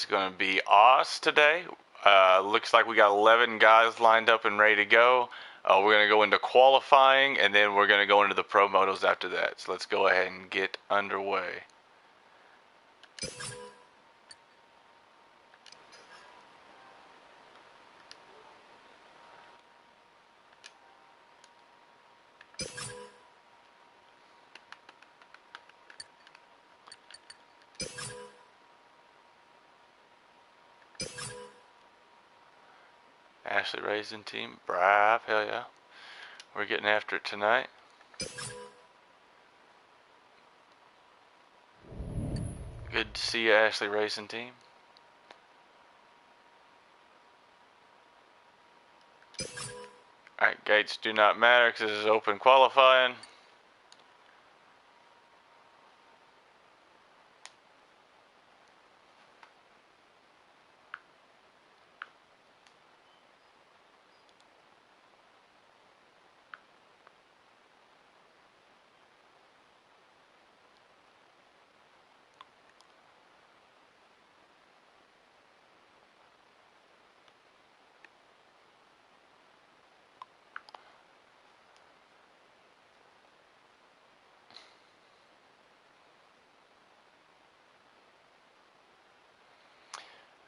is going to be Oz today. Looks like we got 11 guys lined up and ready to go. We're going to go into qualifying, and then we're going to go into the pro motos after that. So let's go ahead and get underway. Ashley Racing Team, Brave, hell yeah. We're getting after it tonight. Good to see you, Ashley Racing Team. Alright, gates do not matter because this is open qualifying.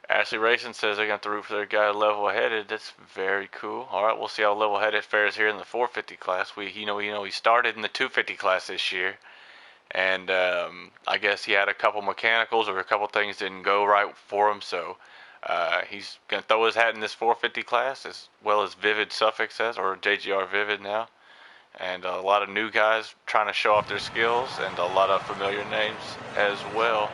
Ashley Racing says they're going to root for their guy level-headed. That's very cool. All right, we'll see how level-headed fares here in the 450 class. He started in the 250 class this year, and I guess he had a couple mechanicals or a couple things didn't go right for him, so he's going to throw his hat in this 450 class as well as Vivid Suffolk says, or JGR Vivid now. And a lot of new guys trying to show off their skills, and a lot of familiar names as well.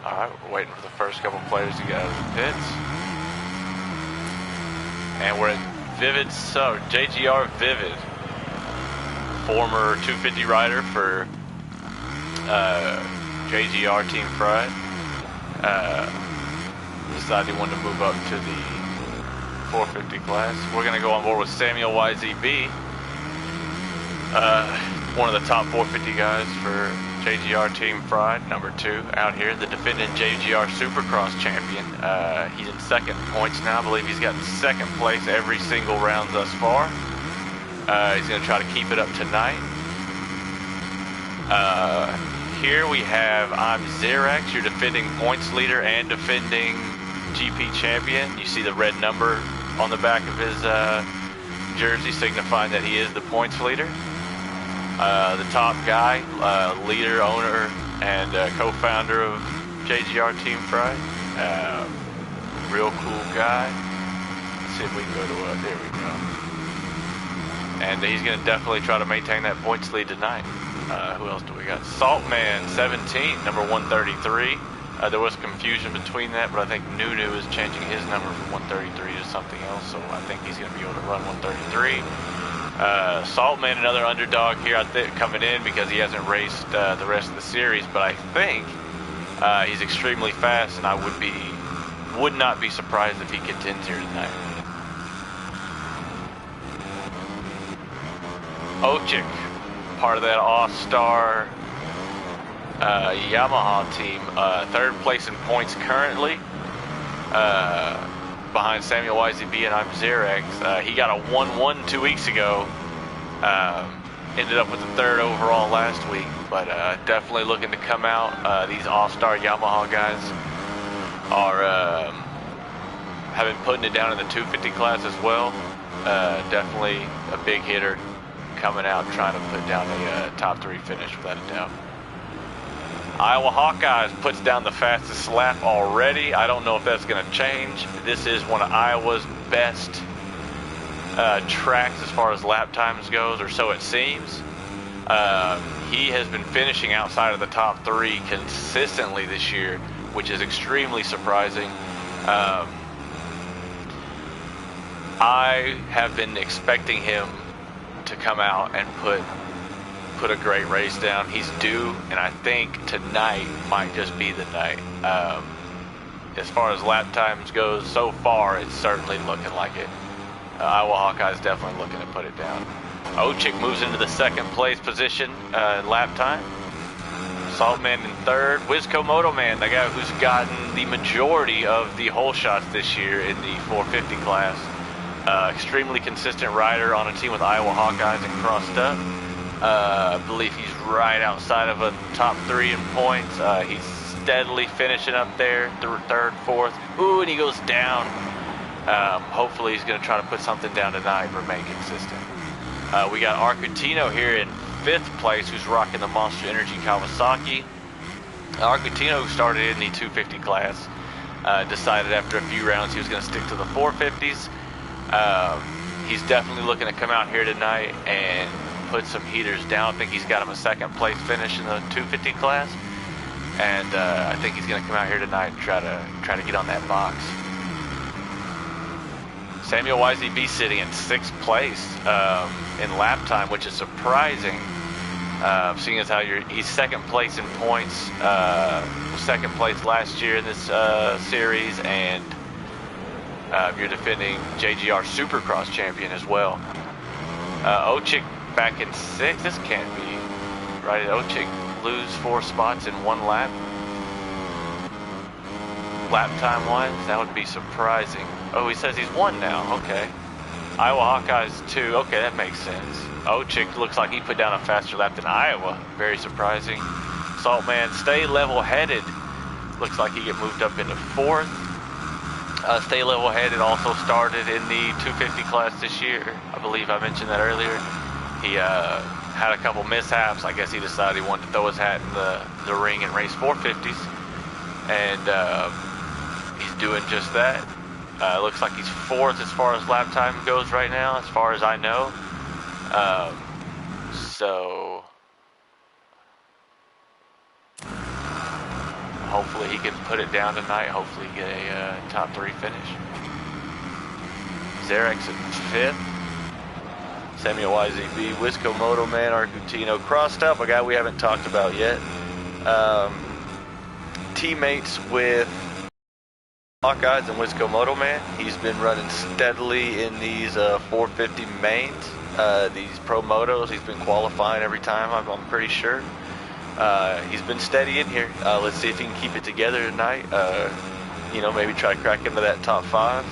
Alright, we're waiting for the first couple players to get out of the pits. And we're at Vivid, so JGR Vivid, former 250 rider for JGR Team Pride. Decided he wanted to move up to the 450 class. We're going to go on board with Samuel YZB, one of the top 450 guys for JGR Team Pride, number 2 out here, the defending JGR Supercross champion. He's in second points now. I believe he's gotten second place every single round thus far. He's going to try to keep it up tonight. Here we have I'm Xerax, your defending points leader and defending GP champion. You see the red number on the back of his jersey signifying that he is the points leader. The top guy, leader, owner, and co-founder of JGR Team Pride. Real cool guy. Let's see if we can go to, there we go. And he's going to definitely try to maintain that points lead tonight. Who else do we got? Saltman 17, number 133. There was confusion between that, but I think Nunu is changing his number from 133 to something else, so I think he's going to be able to run 133. Saltman, another underdog here, I think, coming in because he hasn't raced the rest of the series, but I think he's extremely fast, and I would not be surprised if he contends here tonight. Ochik, part of that all-star Yamaha team, third place in points currently, behind Samuel YZB and I'm Xerax. He got a 1-1 2 weeks ago. Ended up with the third overall last week, but definitely looking to come out. These all-star Yamaha guys are have been putting it down in the 250 class as well. Definitely a big hitter coming out trying to put down a top 3 finish without a doubt. Iowa Hawkeyes puts down the fastest lap already. I don't know if that's going to change. This is one of Iowa's best tracks as far as lap times goes, or so it seems. He has been finishing outside of the top 3 consistently this year, which is extremely surprising. I have been expecting him to come out and put a great race down. He's due, and I think tonight might just be the night. As far as lap times goes, so far it's certainly looking like it. Iowa Hawkeyes definitely looking to put it down. Ochik moves into the second place position in lap time. Saltman in third. Wizco Moto Man, the guy who's gotten the majority of the hole shots this year in the 450 class. Extremely consistent rider on a team with Iowa Hawkeyes and Crossed Up. I believe he's right outside of a top 3 in points. He's steadily finishing up there, third, fourth. Ooh, and he goes down. Hopefully he's going to try to put something down tonight, remain consistent. We got Arcutino here in 5th place, who's rocking the Monster Energy Kawasaki. Arcutino, who started in the 250 class, decided after a few rounds he was going to stick to the 450s. He's definitely looking to come out here tonight and put some heaters down. I think he's got him a 2nd place finish in the 250 class, and I think he's going to come out here tonight and try to get on that box. Samuel YZB sitting in 6th place in lap time, which is surprising, seeing as how he's 2nd place in points, 2nd place last year in this series, and you're defending JGR Supercross champion as well. Ochik back in 6th. This can't be right. Ochik lose 4 spots in 1 lap. Lap time wise, that would be surprising. Oh, he says he's 1 now. Okay. Iowa Hawkeyes 2. Okay, that makes sense. Ochik looks like he put down a faster lap than Iowa. Very surprising. Saltman stay level-headed. Looks like he get moved up into 4th. Stay level-headed also started in the 250 class this year. I believe I mentioned that earlier. He had a couple mishaps. I guess he decided he wanted to throw his hat in the ring and race 450s. And he's doing just that. Looks like he's 4th as far as lap time goes right now, as far as I know. So hopefully he can put it down tonight. Hopefully get a top 3 finish. Zarek's in 5th. Samuel YZB, Wisco Moto Man, Arcutino, Crossed Up, a guy we haven't talked about yet. Teammates with Hawkeyes and Wisco Moto Man. He's been running steadily in these 450 mains, these pro motos. He's been qualifying every time, I'm pretty sure. He's been steady in here. Let's see if he can keep it together tonight. You know, maybe try to crack into that top 5.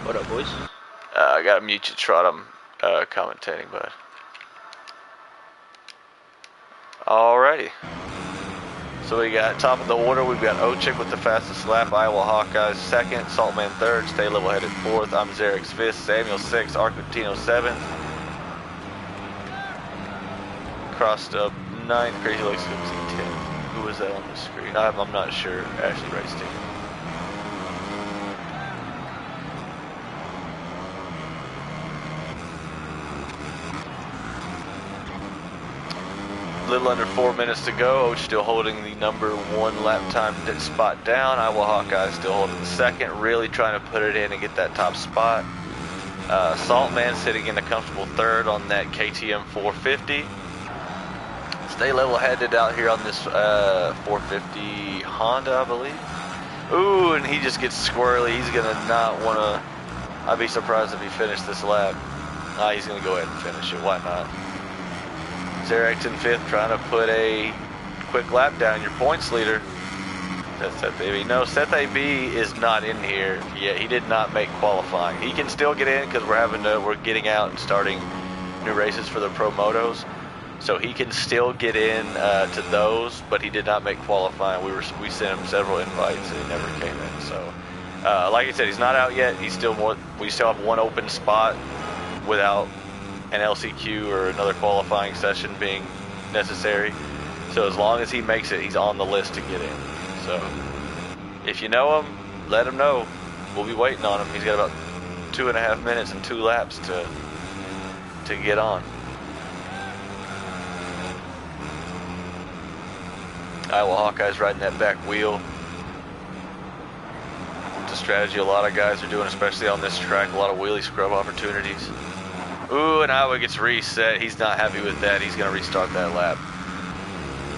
What up, boys? I gotta mute you, Trot. I'm commentating, bud. Alrighty. So we got top of the order. We've got Ochik with the fastest lap. Iowa Hawkeyes 2nd. Saltman 3rd. Stay level-headed 4th. I'm Zarek's 5th. Samuel 6th. Arcutino 7th. Crossed Up 9th. Crazy Legs 10th. Who was that on the screen? I'm not sure. Ashley Rice team. A little under 4 minutes to go. Still holding the number 1 lap time spot down. Iowa Hawkeyes still holding the 2nd, really trying to put it in and get that top spot. Saltman sitting in a comfortable 3rd on that KTM 450. Stay level-headed out here on this 450 Honda, I believe. Ooh, and he just gets squirrely. He's gonna not wanna. I'd be surprised if he finished this lap. Nah, he's gonna go ahead and finish it. Why not? Zarek's in 5th, trying to put a quick lap down. Your points leader. That's Seth AB. No, Seth AB is not in here yet. He did not make qualifying. He can still get in because we're getting out and starting new races for the pro motos. So he can still get in to those, but he did not make qualifying. We sent him several invites and he never came in. So, like I said, he's not out yet. We still have 1 open spot without an LCQ or another qualifying session being necessary. So as long as he makes it, he's on the list to get in. So if you know him, let him know. We'll be waiting on him. He's got about 2.5 minutes and 2 laps to get on. Iowa Hawkeyes riding that back wheel. It's a strategy a lot of guys are doing, especially on this track. A lot of wheelie scrub opportunities. Ooh, and Iowa gets reset. He's not happy with that. He's going to restart that lap.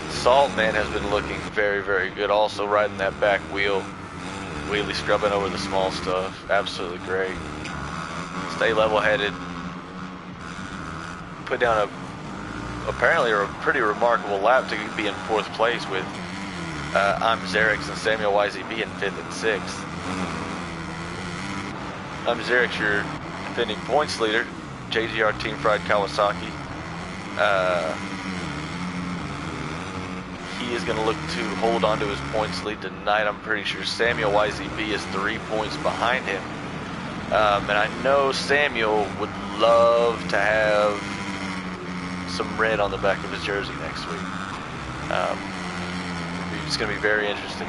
Saltman has been looking very, very good. Also riding that back wheel. Wheelie scrubbing over the small stuff. Absolutely great. Stay level-headed. Put down a apparently a pretty remarkable lap to be in 4th place with I'm Xerix and Samuel YZB in 5th and 6th. I'm Xerix, your defending points leader. JGR Team Fried Kawasaki. He is going to look to hold on to his points lead tonight. I'm pretty sure Samuel YZB is 3 points behind him. And I know Samuel would love to have some red on the back of his jersey next week. It's going to be very interesting.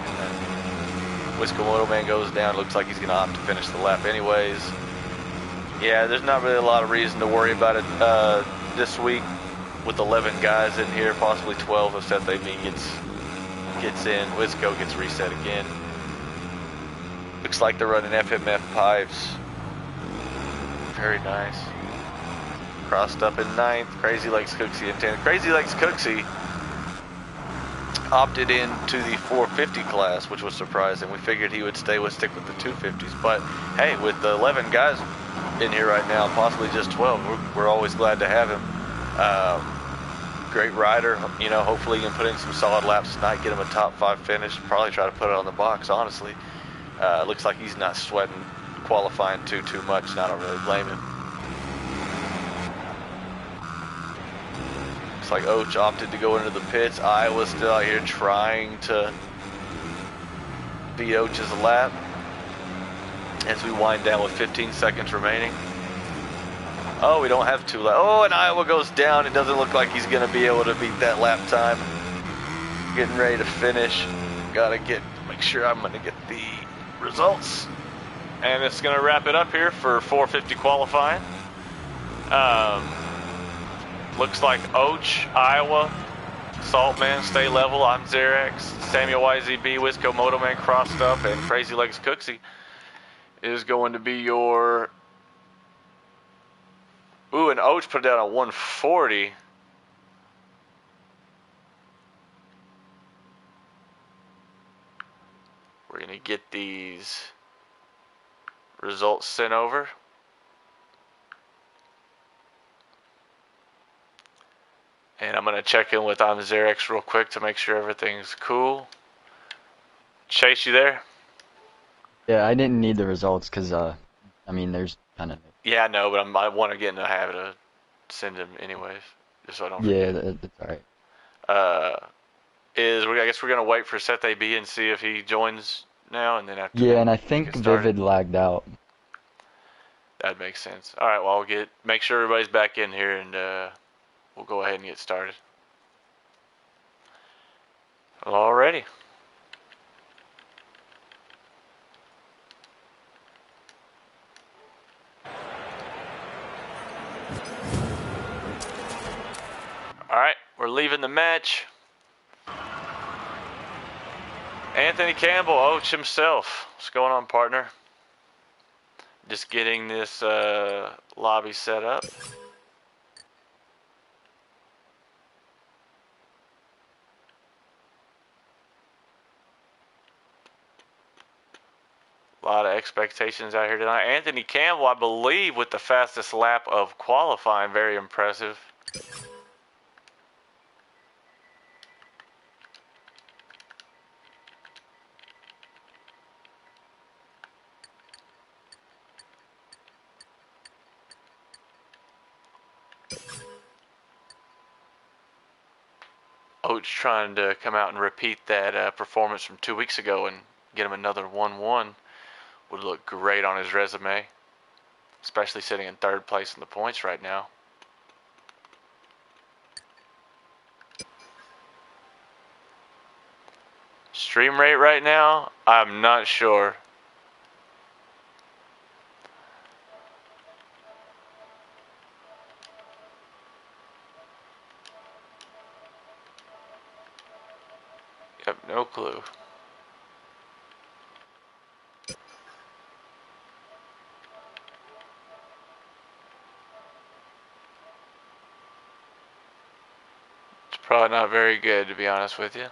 Wisco Motoman goes down. Looks like he's going to opt to finish the lap anyways. Yeah, there's not really a lot of reason to worry about it this week with 11 guys in here, possibly 12 if Seth AB gets in. Wisco gets reset again. Looks like they're running FMF pipes. Very nice. Crossed up in 9th. Crazy Legs Cooksey in 10th. Crazy Legs Cooksey opted into the 450 class, which was surprising. We figured he would stick with the 250s, but hey, with the 11 guys in here right now, possibly just 12, we're always glad to have him. Great rider, you know. Hopefully he can put in some solid laps tonight, get him a top 5 finish, probably try to put it on the box, honestly. Looks like he's not sweating qualifying too much, and I don't really blame him. Looks like Oach opted to go into the pits. Iowa's still out here trying to beat Oach's lap as we wind down with 15 seconds remaining. Oh, we don't have 2 laps. Oh, and Iowa goes down. It doesn't look like he's going to be able to beat that lap time. Getting ready to finish. Gotta make sure I'm going to get the results. And it's going to wrap it up here for 450 qualifying. Looks like Oach, Iowa, Saltman, stay level. I'm Xerix, Samuel YZB, Wisco Motoman crossed up, and Crazy Legs Cooksey is going to be your... Ooh, and Oach put it down at 140. We're going to get these results sent over. And I'm going to check in with I'm Xerix real quick to make sure everything's cool. Chase, you there? Yeah, I didn't need the results because, I mean, there's kind of... Yeah, I know, but I want to get in the habit of send them anyways, just so I don't forget. Yeah, that's all right. I guess we're going to wait for Seth AB and see if he joins now, and then after Yeah, that, and I think Vivid lagged out. That makes sense. All right, well, I'll make sure everybody's back in here, and we'll go ahead and get started. Alrighty. Alright, we're leaving the match. Anthony Campbell, Oach himself. What's going on, partner? Just getting this lobby set up. A lot of expectations out here tonight. Anthony Campbell, I believe, with the fastest lap of qualifying. Very impressive. Oach trying to come out and repeat that performance from 2 weeks ago and get him another 1-1 would look great on his resume, especially sitting in 3rd place in the points right now. Stream rate right now, I'm not sure. Yep, no clue. It's probably not very good, to be honest with you.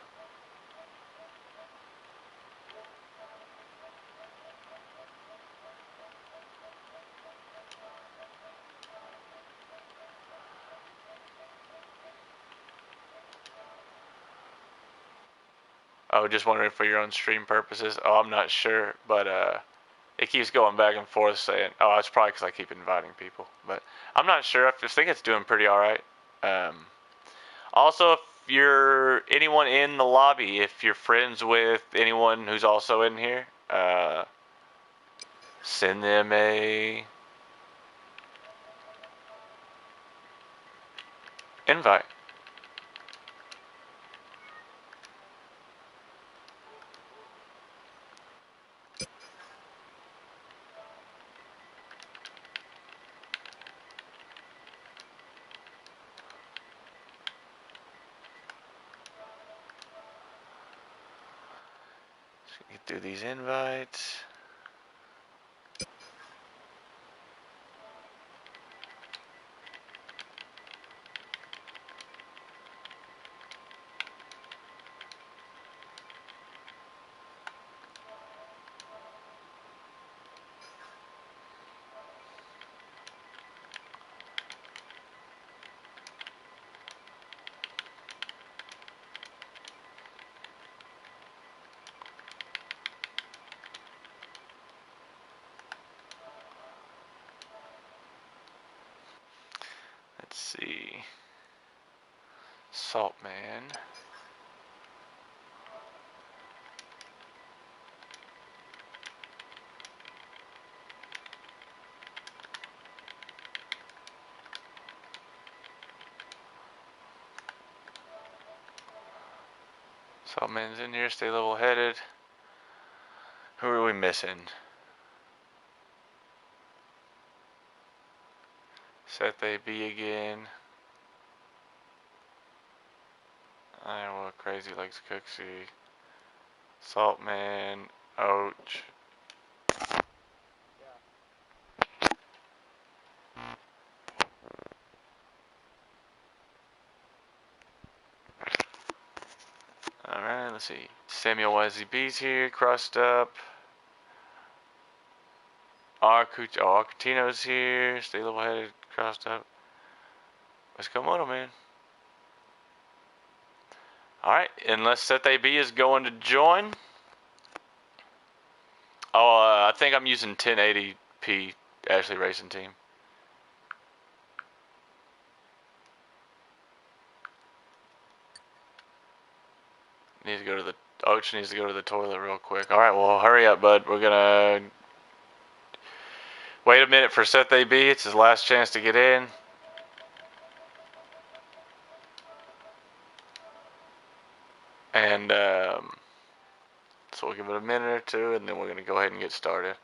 Oh, just wondering for your own stream purposes. Oh, I'm not sure, but it keeps going back and forth saying, oh, it's probably because I keep inviting people. But I'm not sure. I think it's doing pretty all right. Also, if you're anyone in the lobby, if you're friends with anyone who's also in here, send them a invite. Get through these invites. Let's see. Saltman. Saltman's in here. Stay level-headed. Who are we missing? Seth AB again. Iowa Crazy Likes Cooksy. Saltman. Ouch. Alright, let's see. Samuel YZB's here, crossed up. Arcutino's here. Stay level-headed, crossed up. What's going on, man? Alright, unless Seth AB is going to join. Oh, I think I'm using 1080p Ashley Racing Team. Needs to go to the Oach needs to go to the toilet real quick. Alright, well hurry up, bud. We're gonna wait a minute for Seth AB. It's his last chance to get in. And so we'll give it a minute or two, and then we're gonna go ahead and get started.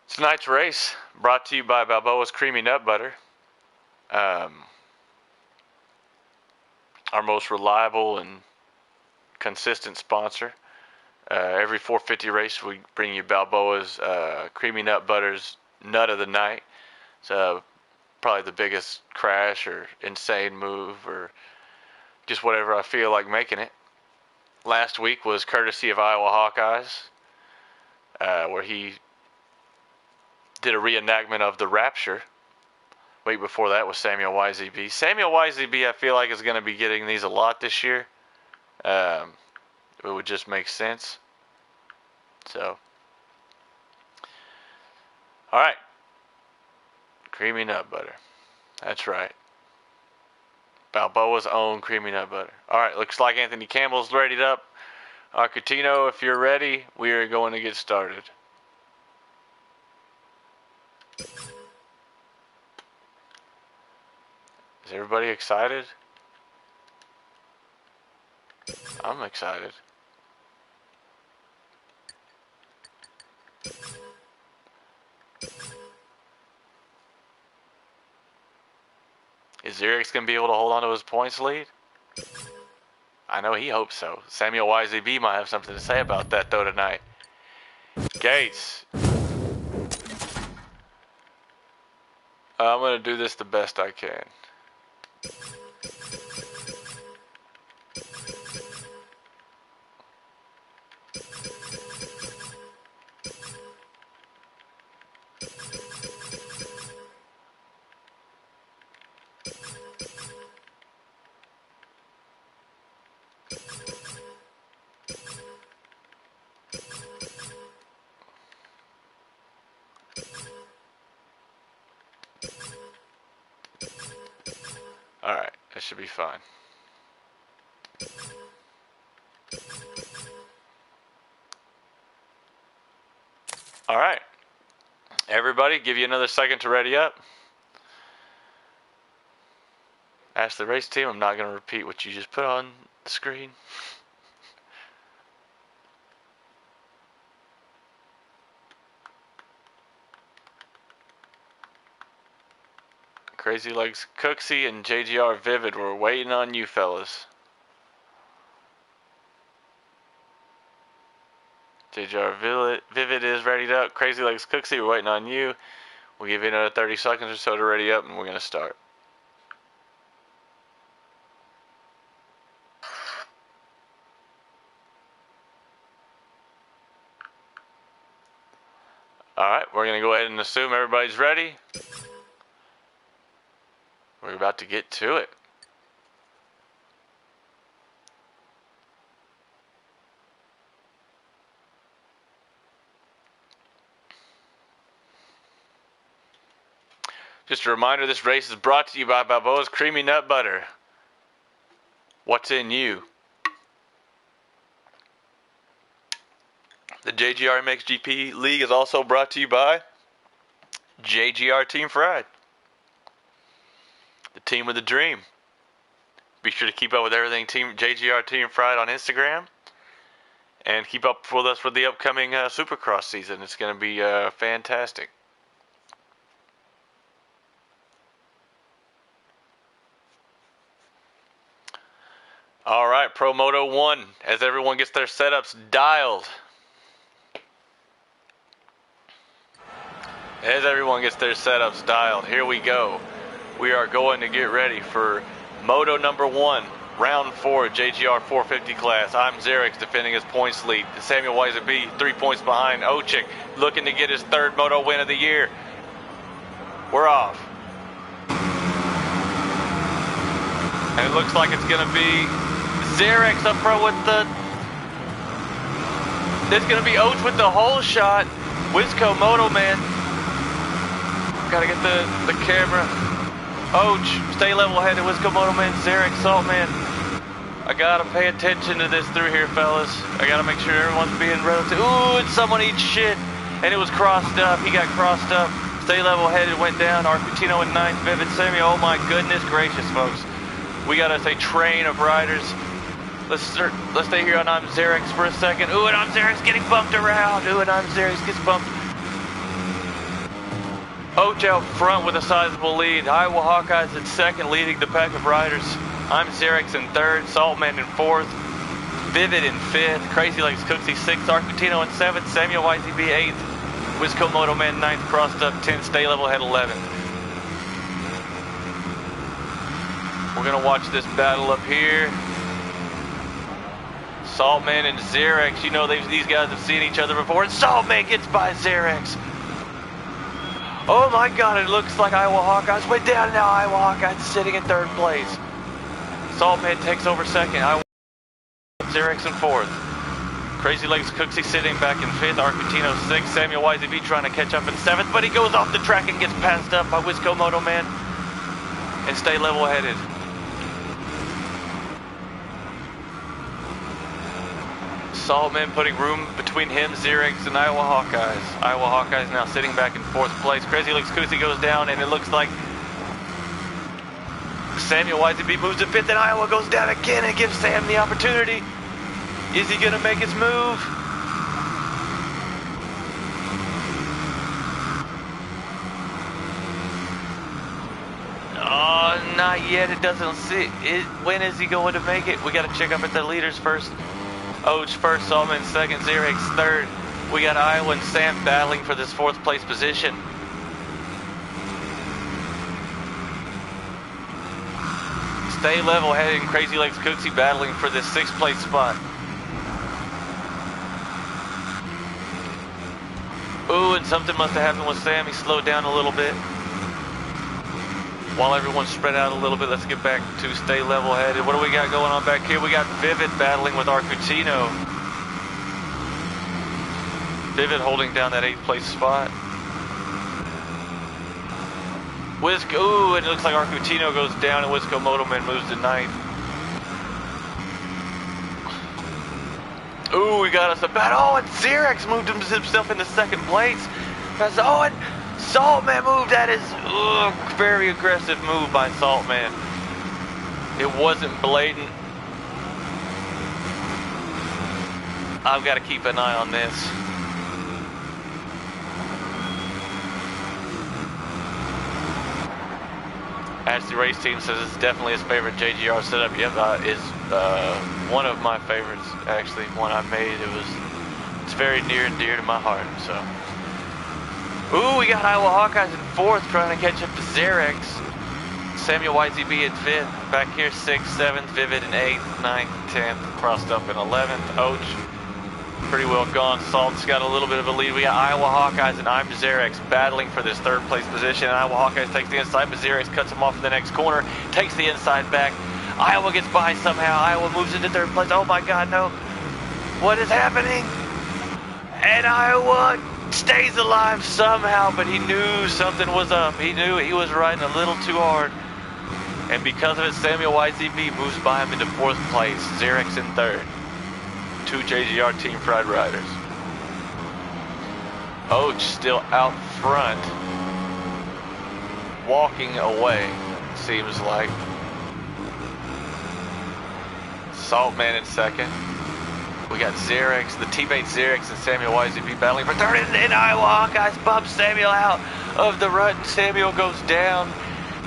Tonight's race brought to you by Balboa's Creamy Nut Butter. Our most reliable and consistent sponsor. Every 450 race we bring you Balboa's Creamy Nut Butter's Nut of the Night. It's probably the biggest crash or insane move or just whatever I feel like making it. Last week was courtesy of Iowa Hawkeyes, where he did a reenactment of the Rapture. Week before that was Samuel YZB. Samuel YZB, I feel like, is going to be getting these a lot this year. It would just make sense. So, all right. Creamy nut butter. That's right. Balboa's own creamy nut butter. All right, looks like Anthony Campbell's readied up. Arcutino, if you're ready, we are going to get started. Is everybody excited? I'm excited. Is Xerix going to be able to hold on to his points lead? I know he hopes so. Samuel YZB might have something to say about that, though, tonight. Gates. I'm going to do this the best I can. Alright, that should be fine. Alright. Everybody, give you another second to ready up. Ask the race team, I'm not going to repeat what you just put on the screen. Crazy Legs Cooksey and JGR Vivid, we're waiting on you fellas. JGR Vivid is readied up. Crazy Legs Cooksey, we're waiting on you. We'll give you another 30 seconds or so to ready up and we're going to start. Alright, we're going to go ahead and assume everybody's ready. We're about to get to it. Just a reminder, this race is brought to you by Balboa's Creamy Nut Butter. What's in you? The JGR MXGP League is also brought to you by JGR Team Fried. The team with the dream. Be sure to keep up with everything JGR Team Fried on Instagram. And keep up with us for the upcoming Supercross season. It's going to be fantastic. Alright, Pro Moto 1. As everyone gets their setups dialed. As everyone gets their setups dialed, here we go. We are going to get ready for Moto number 1, round 4, JGR 450 class. I'm Xerix defending his points lead. Samuel Weiser 3 points behind. Ochik looking to get his 3rd Moto win of the year. We're off. And it looks like it's going to be Xerix up front with the... It's going to be Oach with the hole shot. Wisco Moto Man. Gotta get the camera. Oach, stay level headed. Wisco Moto Man, Xerix, Salt Man. I gotta pay attention to this through here, fellas. I gotta make sure everyone's being relative. Ooh, and someone eats shit. And it was crossed up. He got crossed up. Stay level headed, went down. Arcutino in 9th, Vivid Samuel. Oh my goodness gracious, folks. We got us a train of riders. Let's stay here on I'm Xerix for a second. Ooh, and I'm Xerix getting bumped around. Ooh, and I'm Xerix gets bumped. Oach out front with a sizable lead. Iowa Hawkeyes at 2nd, leading the pack of riders. I'm Xerix in 3rd, Saltman in 4th, Vivid in 5th, Crazy Legs Cooksey 6th, Arcutino in 7th, Samuel YZB 8th, Wisco Moto Man 9th, crossed up 10th, stay level head 11th. We're going to watch this battle up here. Saltman and Xerix, you know these guys have seen each other before, and Saltman gets by Xerix. Oh my god, it looks like Iowa Hawkeyes went down, now Iowa Hawkeyes sitting in 3rd place. Saltman takes over 2nd, Iowa Xerix in 4th. Crazy Legs Cooksey sitting back in 5th, Arcutino 6th, Samuel YZB trying to catch up in 7th, but he goes off the track and gets passed up by Wisco Moto Man and stay level headed. Saltman putting room between him, Xerix, and Iowa Hawkeyes. Iowa Hawkeyes now sitting back in 4th place. Crazy Legs Cooksey goes down, and it looks like Samuel YZB moves to 5th, and Iowa goes down again and gives Sam the opportunity. Is he going to make his move? Oh, not yet. It doesn't see it. When is he going to make it? We got to check up at the leaders first. Oach first, Saltman 2nd, Xerix 3rd. We got Iowa and Sam battling for this 4th place position. stay level headed and Crazy Legs Cooksey battling for this 6th place spot. Ooh, and something must have happened with Sam. He slowed down a little bit. While everyone's spread out a little bit, let's get back to stay level headed. What do we got going on back here? We got Vivid battling with Arcutino. Vivid holding down that 8th place spot. Ooh, and it looks like Arcutino goes down and Wisco Motoman moves to 9th. Ooh, we got us a battle. Oh, and Xerex moved himself into 2nd place. Oh, and Saltman moved. That is very aggressive move by Saltman. It wasn't blatant. I've got to keep an eye on this. Ashley Race Team says it's definitely his favorite JGR setup. Yep, is one of my favorites, actually. One I made. It's very near and dear to my heart. So, ooh, we got Iowa Hawkeyes in 4th, trying to catch up to Xerex. Samuel YZB in 5th. Back here 6th, 7th, Vivid in 8th, 9th, 10th, crossed up in 11th. Oach, pretty well gone. Salt's got a little bit of a lead. We got Iowa Hawkeyes and I'm Xerex battling for this 3rd place position. Iowa Hawkeyes takes the inside, but Xerex cuts him off in the next corner, takes the inside back. Iowa gets by somehow. Iowa moves into 3rd place. Oh my God, no. What is happening? And Iowa stays alive somehow, but he knew something was up. He knew he was riding a little too hard. And because of it, Samuel YZB moves by him into 4th place. Xerex in 3rd. 2 JGR Team Fried Riders. Oach still out front, walking away, seems like. Saltman in 2nd. We got Xerex, the teammate Xerex and Samuel YZB battling for 3rd, and Iowa Hawkeyes bump Samuel out of the rut. Samuel goes down.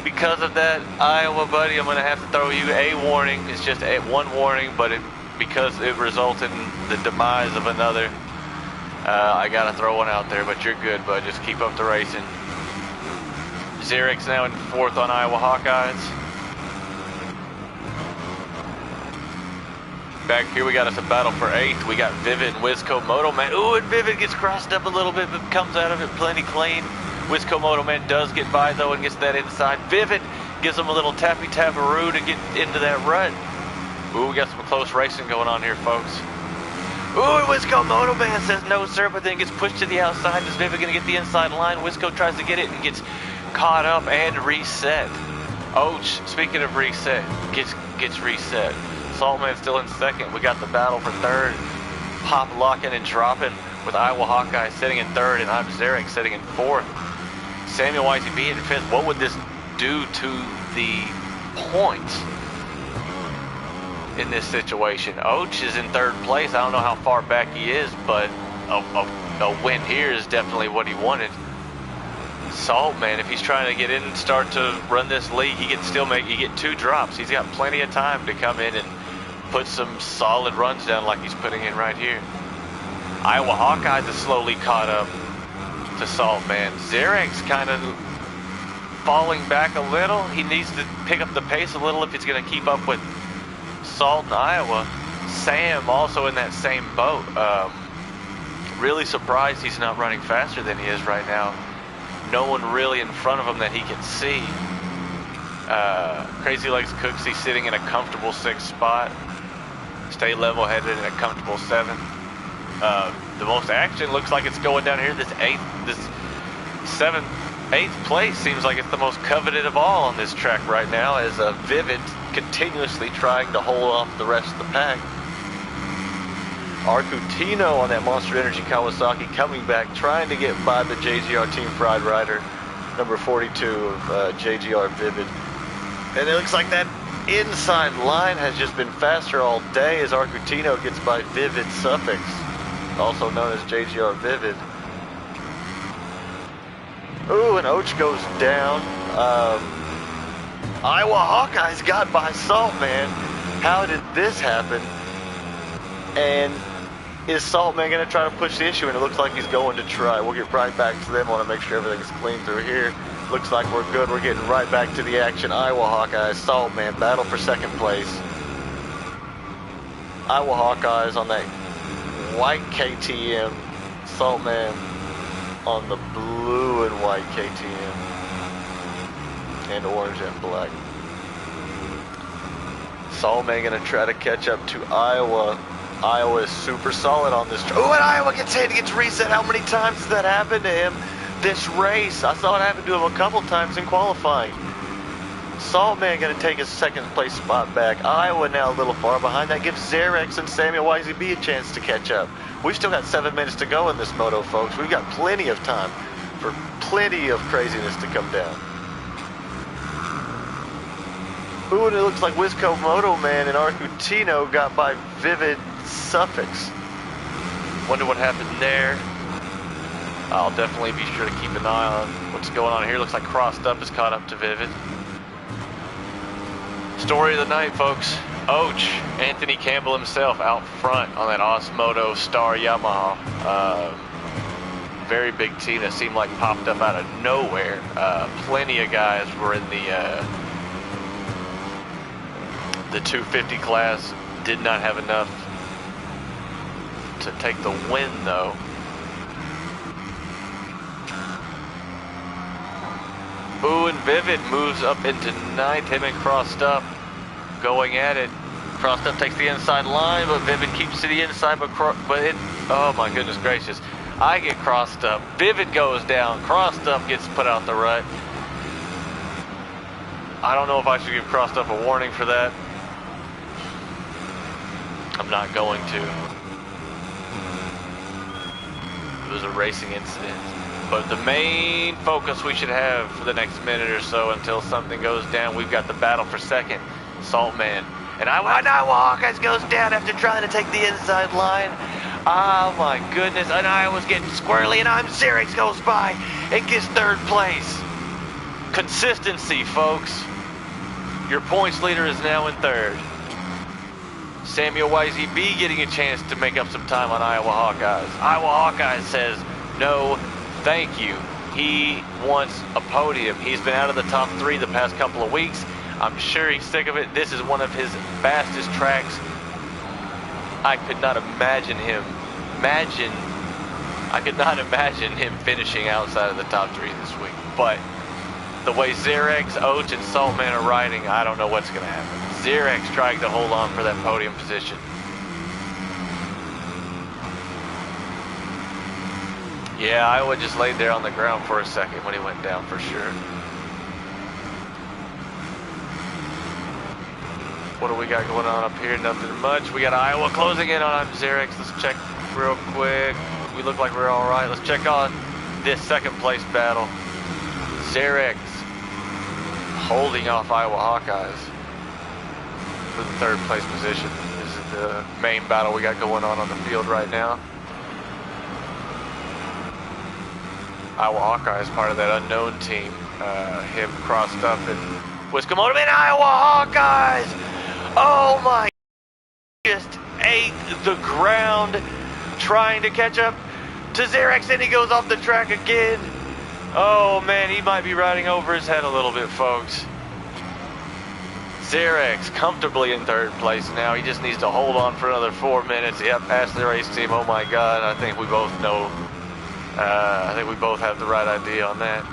Because of that, Iowa buddy, I'm going to have to throw you a warning. It's just one warning, but because it resulted in the demise of another, I got to throw one out there, but you're good, bud. Just keep up the racing. Xerex now in 4th on Iowa Hawkeyes. Back here, we got us a battle for 8th. We got Vivid and Wisco Motoman. Ooh, and Vivid gets crossed up a little bit, but comes out of it plenty clean. Wisco Motoman does get by, though, and gets that inside. Vivid gives him a little tappy-taparoo to get into that rut. Ooh, we got some close racing going on here, folks. Ooh, Wisco Motoman says no, sir, but then gets pushed to the outside. Is Vivid going to get the inside line? Wisco tries to get it and gets caught up and reset. Oach, speaking of reset, gets reset. Saltman still in 2nd. We got the battle for 3rd. Pop locking and dropping with Iowa Hawkeye sitting in 3rd and I'm Xerex sitting in 4th. Samuel YZB in 5th. What would this do to the points in this situation? Oach is in 3rd place. I don't know how far back he is, but a win here is definitely what he wanted. Saltman, if he's trying to get in and start to run this league, he can still he get 2 drops. He's got plenty of time to come in and put some solid runs down like he's putting in right here. Iowa Hawkeyes is slowly caught up to Saltman. Xerex kind of falling back a little. He needs to pick up the pace a little if he's going to keep up with Salt and Iowa. Sam also in that same boat. Really surprised he's not running faster than he is right now. No one really in front of him that he can see. Crazy Legs Cooksey sitting in a comfortable 6th spot. Stay level headed in a comfortable 7th. The most action looks like it's going down here. This 8th place seems like it's the most coveted of all on this track right now, as Vivid continuously trying to hold off the rest of the pack. Arcutino on that Monster Energy Kawasaki coming back, trying to get by the JGR Team Fried Rider, number 42 of JGR Vivid. And it looks like that inside line has just been faster all day as Arcutino gets by Vivid Suffix, also known as JGR Vivid. Ooh, and Oach goes down. Iowa Hawkeyes got by Saltman. How did this happen? And is Saltman going to try to push the issue? And it looks like he's going to try. We'll get right back to them. I want to make sure everything's clean through here. Looks like we're good. We're getting right back to the action. Iowa Hawkeyes, Saltman, battle for second place. Iowa Hawkeyes on that white KTM. Saltman on the blue and white KTM. And orange and black. Saltman gonna try to catch up to Iowa. Iowa is super solid on this. Oh, and Iowa gets hit, gets reset. How many times has that happened to him this race? I saw it happen to him a couple times in qualifying. Saltman gonna take his second place spot back. Iowa now a little far behind. That gives Xerex and Samuel YZB a chance to catch up. We've still got 7 minutes to go in this moto, folks. We've got plenty of time for plenty of craziness to come down. Ooh, and it looks like Wisco Moto Man and Arcutino got by Vivid Suffix. Wonder what happened there. I'll definitely be sure to keep an eye on what's going on here. Looks like Crossed Up is caught up to Vivid. Story of the night, folks. Och, Anthony Campbell himself out front on that Osmoto Star Yamaha. Very big team that seemed like popped up out of nowhere. Plenty of guys were in the 250 class. Did not have enough to take the win, though. Ooh, and Vivid moves up into ninth. Him and Crossed Up going at it. Crossed Up takes the inside line, but Vivid keeps to the inside, but it, oh my goodness gracious. I get Crossed Up. Vivid goes down. Crossed Up gets put out the rut. I don't know if I should give Crossed Up a warning for that. I'm not going to. It was a racing incident. But the main focus we should have for the next minute or so until something goes down, we've got the battle for second. Saltman. And Iowa Hawkeyes goes down after trying to take the inside line. Oh my goodness. And Iowa's getting squirrely, and Xerex goes by and gets third place. Consistency, folks. Your points leader is now in third. Samuel YZB getting a chance to make up some time on Iowa Hawkeyes. Iowa Hawkeyes says, no, thank you. He wants a podium. He's been out of the top 3 the past couple of weeks. I'm sure he's sick of it. This is one of his fastest tracks. I could not imagine him finishing outside of the top 3 this week. But the way Xerex, Och, and Saltman are riding, I don't know what's going to happen. Xerex trying to hold on for that podium position. Yeah, Iowa just laid there on the ground for a second when he went down for sure. What do we got going on up here? Nothing much. We got Iowa closing in on Xerex. Let's check real quick. We look like we're all right. Let's check on this second place battle. Xerex holding off Iowa Hawkeyes for the third place position. This is the main battle we got going on the field right now. Iowa Hawkeyes part of that unknown team. Him Crossed Up and Wisconsin and Iowa Hawkeyes. Oh my! Just ate the ground trying to catch up to Xerex, and he goes off the track again. Oh man, he might be riding over his head a little bit, folks. Xerex comfortably in third place now. He just needs to hold on for another 4 minutes. Yep, past the race team. Oh my God, I think we both know. I think we both have the right idea on that.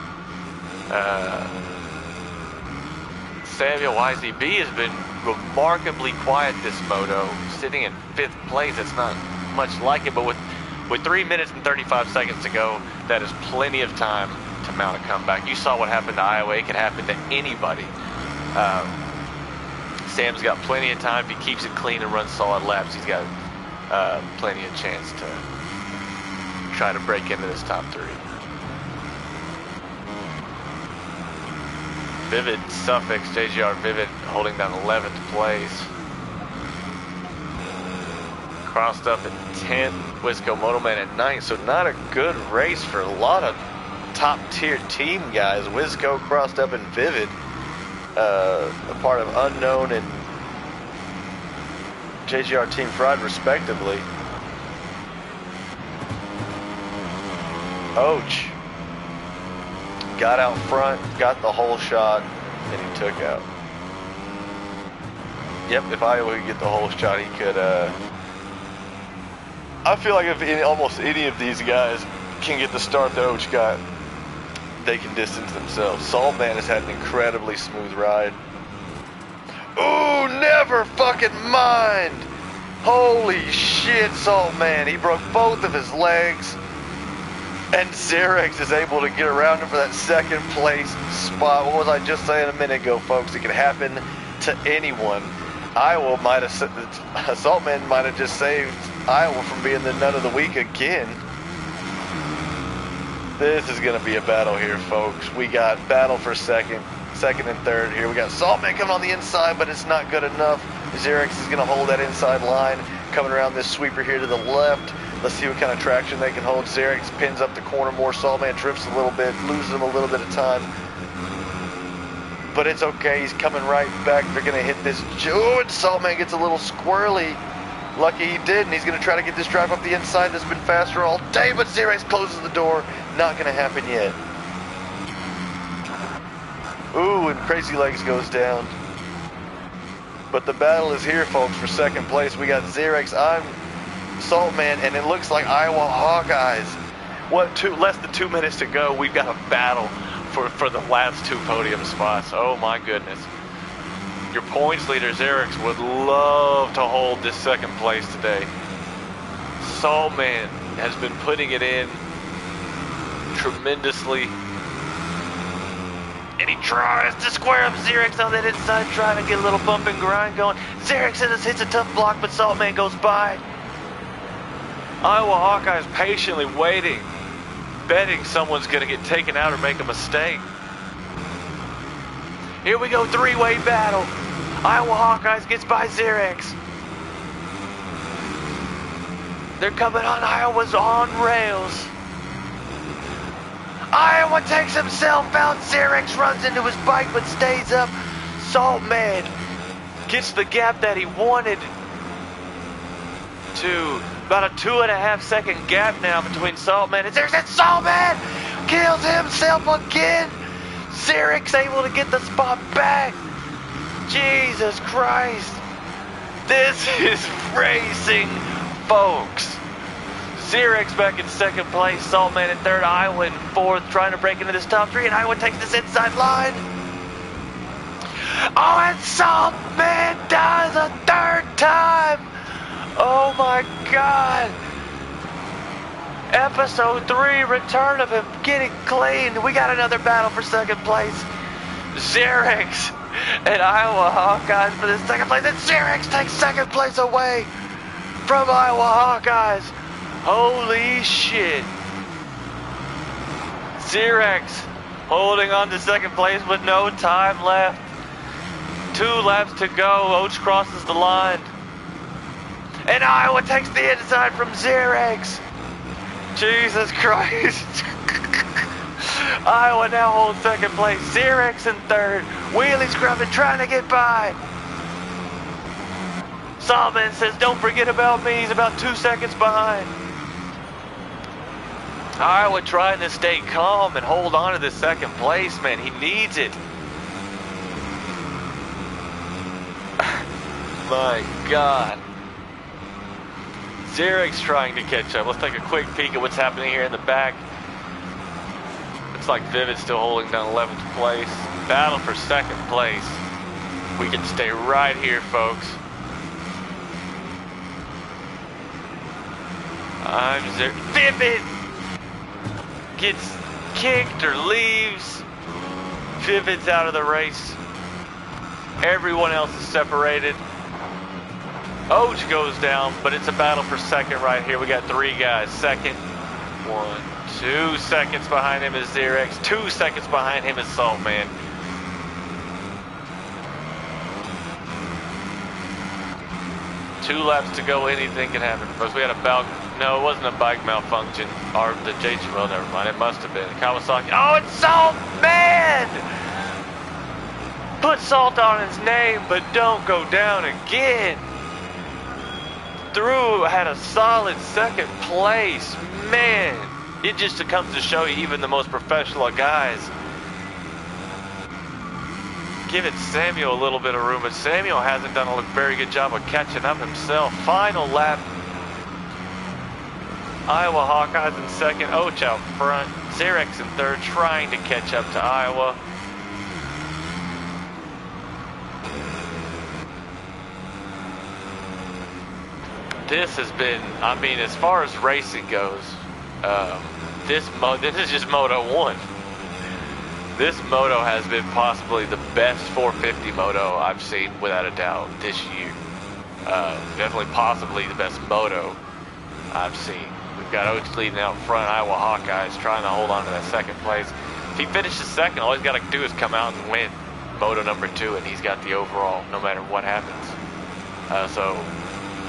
Samuel YZB has been remarkably quiet this moto, sitting in 5th place. It's not much like it, but with 3 minutes and 35 seconds to go, that is plenty of time to mount a comeback. You saw what happened to Iowa. It can happen to anybody. Sam's got plenty of time. If he keeps it clean and runs solid laps, he's got plenty of chance to try to break into this top 3. Vivid Suffix, JGR Vivid holding down 11th place. Crossed Up in 10th, Wisco Motoman at 9th, so not a good race for a lot of top tier team guys. Wisco, Crossed Up, and Vivid, a part of Unknown and JGR Team Fried respectively. Och got out front, got the whole shot, and he took out. Yep, if Iowa could get the whole shot, he could, I feel like if almost any of these guys can get the start that Oach got, they can distance themselves. Saltman has had an incredibly smooth ride. Ooh, never fucking mind! Holy shit, Saltman. He broke both of his legs. And Xerex is able to get around him for that second place spot. What was I just saying a minute ago, folks? It could happen to anyone. Iowa might have, Saltman might have just saved Iowa from being the nut of the week again. This is going to be a battle here, folks. We got battle for second and third here. We got Saltman coming on the inside, but it's not good enough. Xerex is going to hold that inside line, coming around this sweeper here to the left. Let's see what kind of traction they can hold. Xerex pins up the corner more. Saltman drifts a little bit, loses him a little bit of time. But it's okay. He's coming right back. They're going to hit this. Oh, and Saltman gets a little squirrely. Lucky he did, and he's going to try to get this drive up the inside that's been faster all day, but Xerex closes the door. Not going to happen yet. Ooh, and Crazy Legs goes down. But the battle is here, folks, for second place. We got Xerex, I'm Saltman, and it looks like Iowa Hawkeyes. Less than 2 minutes to go. We've got a battle for the last two podium spots. Oh my goodness. Your points leader, Xerex, would love to hold this second place today. Saltman has been putting it in tremendously. And he tries to square up Xerex on that inside, trying to get a little bump and grind going. Xerex hits a tough block, but Saltman goes by. Iowa Hawkeyes patiently waiting, betting someone's going to get taken out or make a mistake. Here we go, three-way battle. Iowa Hawkeyes gets by Xerex. They're coming on Iowa's on rails. Iowa takes himself out. Xerex runs into his bike but stays up. Saltman gets the gap that he wanted to. About a 2.5 second gap now between Saltman and Xerex. And Saltman kills himself again. Xerex able to get the spot back. Jesus Christ. This is racing, folks. Xerex back in second place, Saltman in third, Iowa in fourth, trying to break into this top three, and Iowa takes this inside line. Oh, and Saltman dies a third time. Oh my God. Episode 3, return of him getting clean. We got another battle for second place. Xerex and Iowa Hawkeyes for this second place, and Xerex takes second place away from Iowa Hawkeyes. Holy shit. Xerex holding on to second place with no time left. 2 laps to go. Oach crosses the line. And Iowa takes the inside from Xerex. Jesus Christ. Iowa now holds second place. Xerex in third. Wheelie scrubbing, trying to get by. Saltman says, don't forget about me. He's about 2 seconds behind. Iowa trying to stay calm and hold on to this second place, man. He needs it. My God. Xerex trying to catch up. Let's take a quick peek at what's happening here in the back. Looks like Vivid's still holding down 11th place. Battle for second place. We can stay right here, folks. Vivid gets kicked or leaves. Vivid's out of the race. Everyone else is separated. Oach goes down, but it's a battle for second right here. We got 3 guys. Second, 1, 2 seconds behind him is Xerex. 2 seconds behind him is Saltman. Two laps to go, anything can happen. First, we had a bike. No, it wasn't a bike malfunction. Or the JGR, well, never mind. It must have been. Kawasaki. Oh, it's Saltman! Put salt on his name, but don't go down again. Through had a solid second place. Man, it just comes to show you even the most professional of guys giving Samuel a little bit of room, but Samuel hasn't done a very good job of catching up himself. Final lap. Iowa Hawkeyes in second, Oach out front, Xerex in third, trying to catch up to Iowa. This has been, I mean, as far as racing goes, this is just Moto 1. This moto has been possibly the best 450 moto I've seen, without a doubt, this year. Definitely possibly the best moto I've seen. We've got Oaks leading out front, Iowa Hawkeyes trying to hold on to that second place. If he finishes second, all he's got to do is come out and win moto number 2, and he's got the overall no matter what happens. So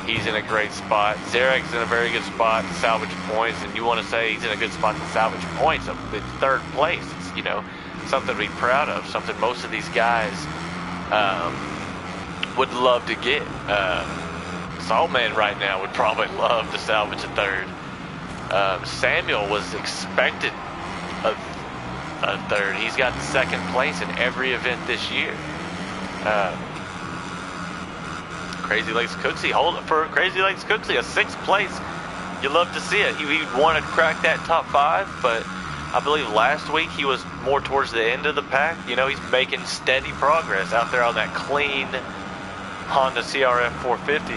he's in a great spot. Xerek's in a very good spot to salvage points, and you want to say he's in a good spot to salvage points in third place. It's, you know, something to be proud of, something most of these guys would love to get. Saltman right now would probably love to salvage a third. Samuel was expected a third. He's got second place in every event this year. Crazy Legs Cooksey, hold it for Crazy Legs Cooksey, a 6th place. You love to see it. He'd want to crack that top 5, but I believe last week he was more towards the end of the pack. You know, he's making steady progress out there on that clean Honda CRF 450.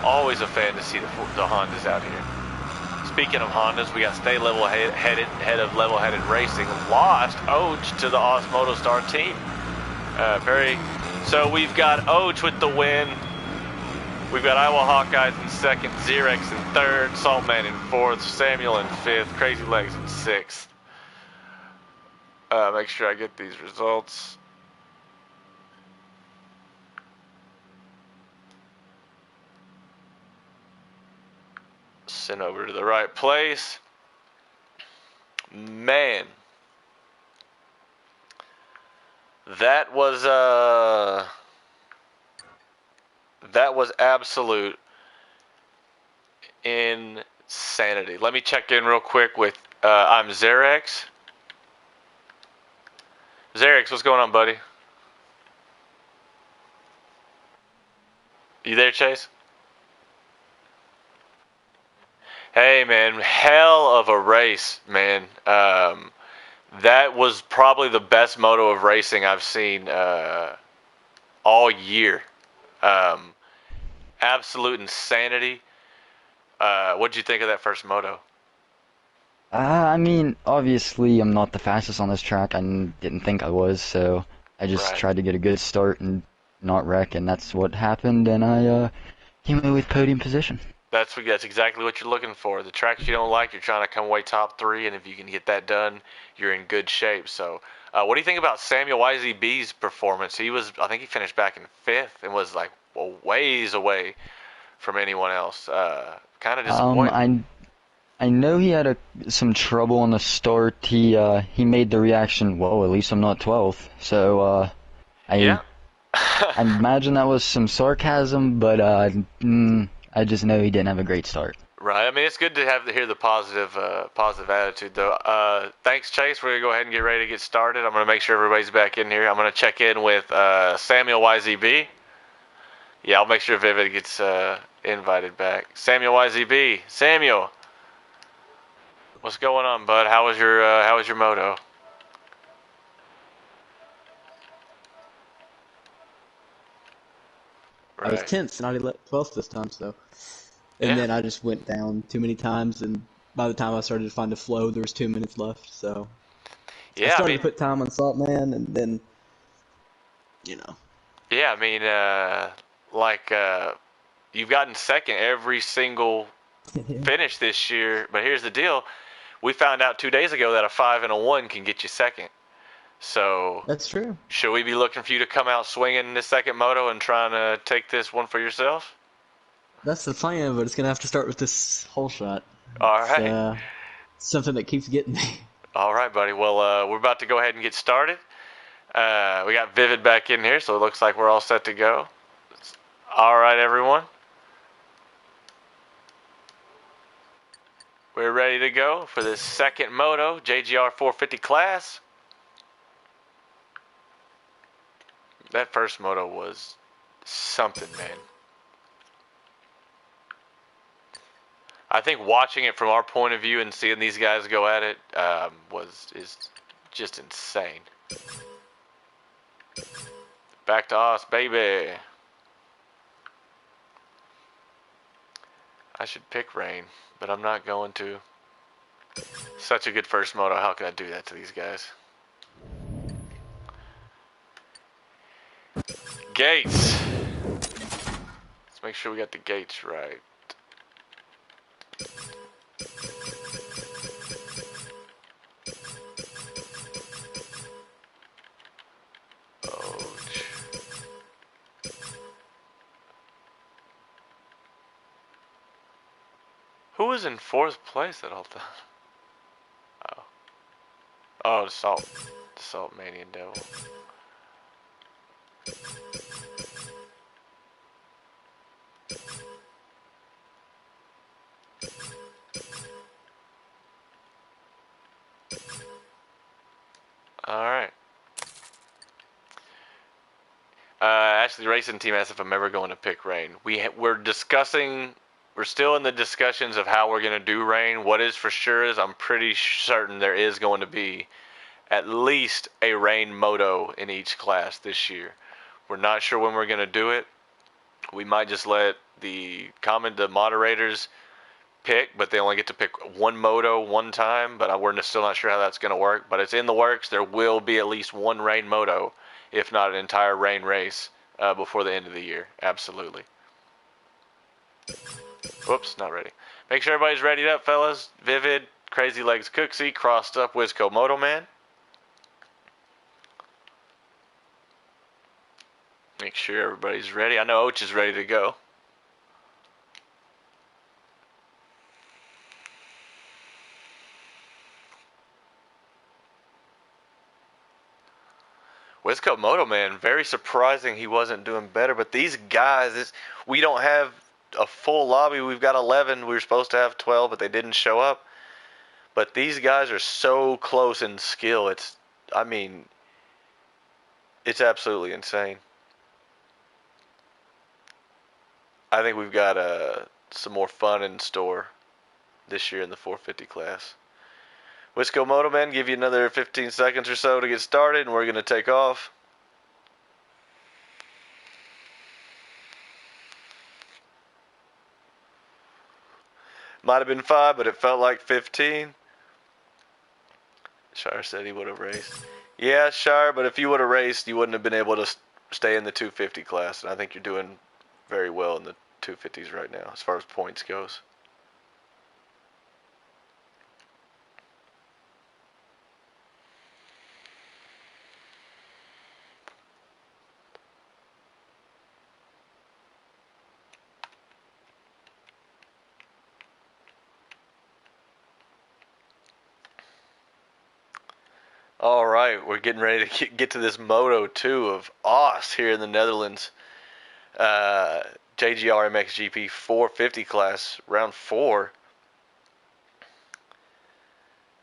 Always a fan to see the Hondas out here. Speaking of Hondas, we got Stay Level Head of Level Headed Racing lost Oach to the Os Motostar team. So we've got Oach with the win. We've got Iowa Hawkeyes in second, Xerex in third, Saltman in fourth, Samuel in fifth, Crazy Legs in sixth. Make sure I get these results. Send over to the right place. Man, that was absolute insanity. Let me check in real quick with I'm Xerex. Xerex, what's going on, buddy? You there, Chase? Hey, man, hell of a race, man. That was probably the best moto of racing I've seen all year. Absolute insanity. What'd you think of that first moto? I mean, obviously I'm not the fastest on this track. I didn't think I was, so I just tried to get a good start and not wreck, and that's what happened, and I came away with podium position. That's exactly what you're looking for. The tracks you don't like, you're trying to come away top 3, and if you can get that done, you're in good shape. So, what do you think about Samuel YZB's performance? I think he finished back in 5th and was like a ways away from anyone else. Kind of disappointing. I know he had some trouble on the start. He made the reaction, "Whoa, at least I'm not 12th." So I imagine that was some sarcasm, but I just know he didn't have a great start. Right. I mean, it's good to hear the positive attitude, though. Thanks, Chase. We're gonna go ahead and get ready to get started. I'm gonna make sure everybody's back in here. I'm gonna check in with Samuel YZB. Yeah, I'll make sure Vivid gets invited back. Samuel YZB. Samuel, what's going on, bud? How was your moto? Right. I was 10th and I let 12th this time, so. And then I just went down too many times, and by the time I started to find the flow, there was 2 minutes left, so. I started to put time on Saltman, and then, you know. Yeah, I mean, you've gotten second every single finish this year, but here's the deal. We found out 2 days ago that a 5 and a 1 can get you second. So that's true. Should we be looking for you to come out swinging this second moto and trying to take this one for yourself? That's the plan, but it's going to have to start with this whole shot. All right. It's something that keeps getting me. All right, buddy. Well, we're about to go ahead and get started. We got Vivid back in here, so it looks like we're all set to go. All right, everyone. We're ready to go for this second moto, JGR 450 class. that first moto was something, man. I think watching it from our point of view and seeing these guys go at it is just insane. Back to us, baby. I should pick rain, but I'm not going to. Such a good first moto. How can I do that to these guys? Gates. Let's make sure we got the gates right. Who was in 4th place that whole time? Oh. Oh, the Salt Manian Devil. Alright. Actually, the racing team asked if I'm ever going to pick rain. We're still in the discussions of how we're going to do rain. What is for sure is I'm pretty certain there is going to be at least a rain moto in each class this year. We're not sure when we're going to do it. We might just let the moderators pick, but they only get to pick one moto one time, but we're still not sure how that's going to work. But it's in the works. There will be at least one rain moto, if not an entire rain race, before the end of the year. Absolutely. Whoops, not ready. Make sure everybody's readied up, fellas. Vivid, Crazy Legs Cooksy, Crossed Up, Wizco Moto Man. Make sure everybody's ready. I know Oach is ready to go. Wizco Moto Man, very surprising he wasn't doing better. But these guys, we don't have a full lobby. We've got 11. We were supposed to have 12, but they didn't show up. But these guys are so close in skill. It's absolutely insane. I think we've got some more fun in store this year in the 450 class. Wisco Moto Man, give you another 15 seconds or so to get started, and we're going to take off. Might have been 5, but it felt like 15. Shire said he would have raced. Yeah, Shire, but if you would have raced, you wouldn't have been able to stay in the 250 class. And I think you're doing very well in the 250s right now, as far as points goes. All right, we're getting ready to get to this Moto 2 of Oss here in the Netherlands. JGR MXGP 450 class, round 4.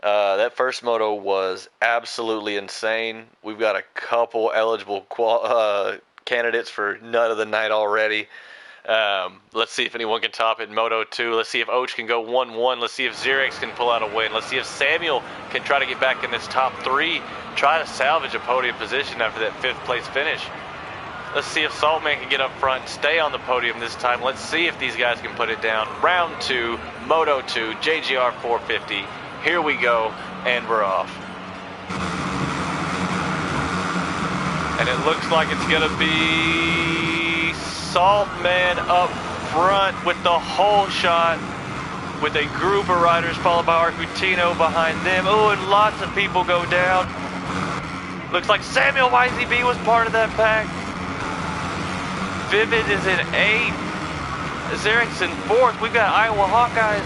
That first moto was absolutely insane. We've got a couple eligible candidates for nut of the night already. Let's see if anyone can top it in Moto 2. Let's see if Oach can go 1-1. Let's see if Xerex can pull out a win. Let's see if Samuel can try to get back in this top 3. Try to salvage a podium position after that 5th place finish. Let's see if Saltman can get up front and stay on the podium this time. Let's see if these guys can put it down. Round 2, Moto 2, JGR 450. Here we go, and we're off. And it looks like it's going to be Saltman up front with the whole shot, with a group of riders followed by Arcutino behind them. Oh, and lots of people go down. Looks like Samuel YZB was part of that pack. Vivid is in 8th. Xerex in 4th. We've got Iowa Hawkeyes.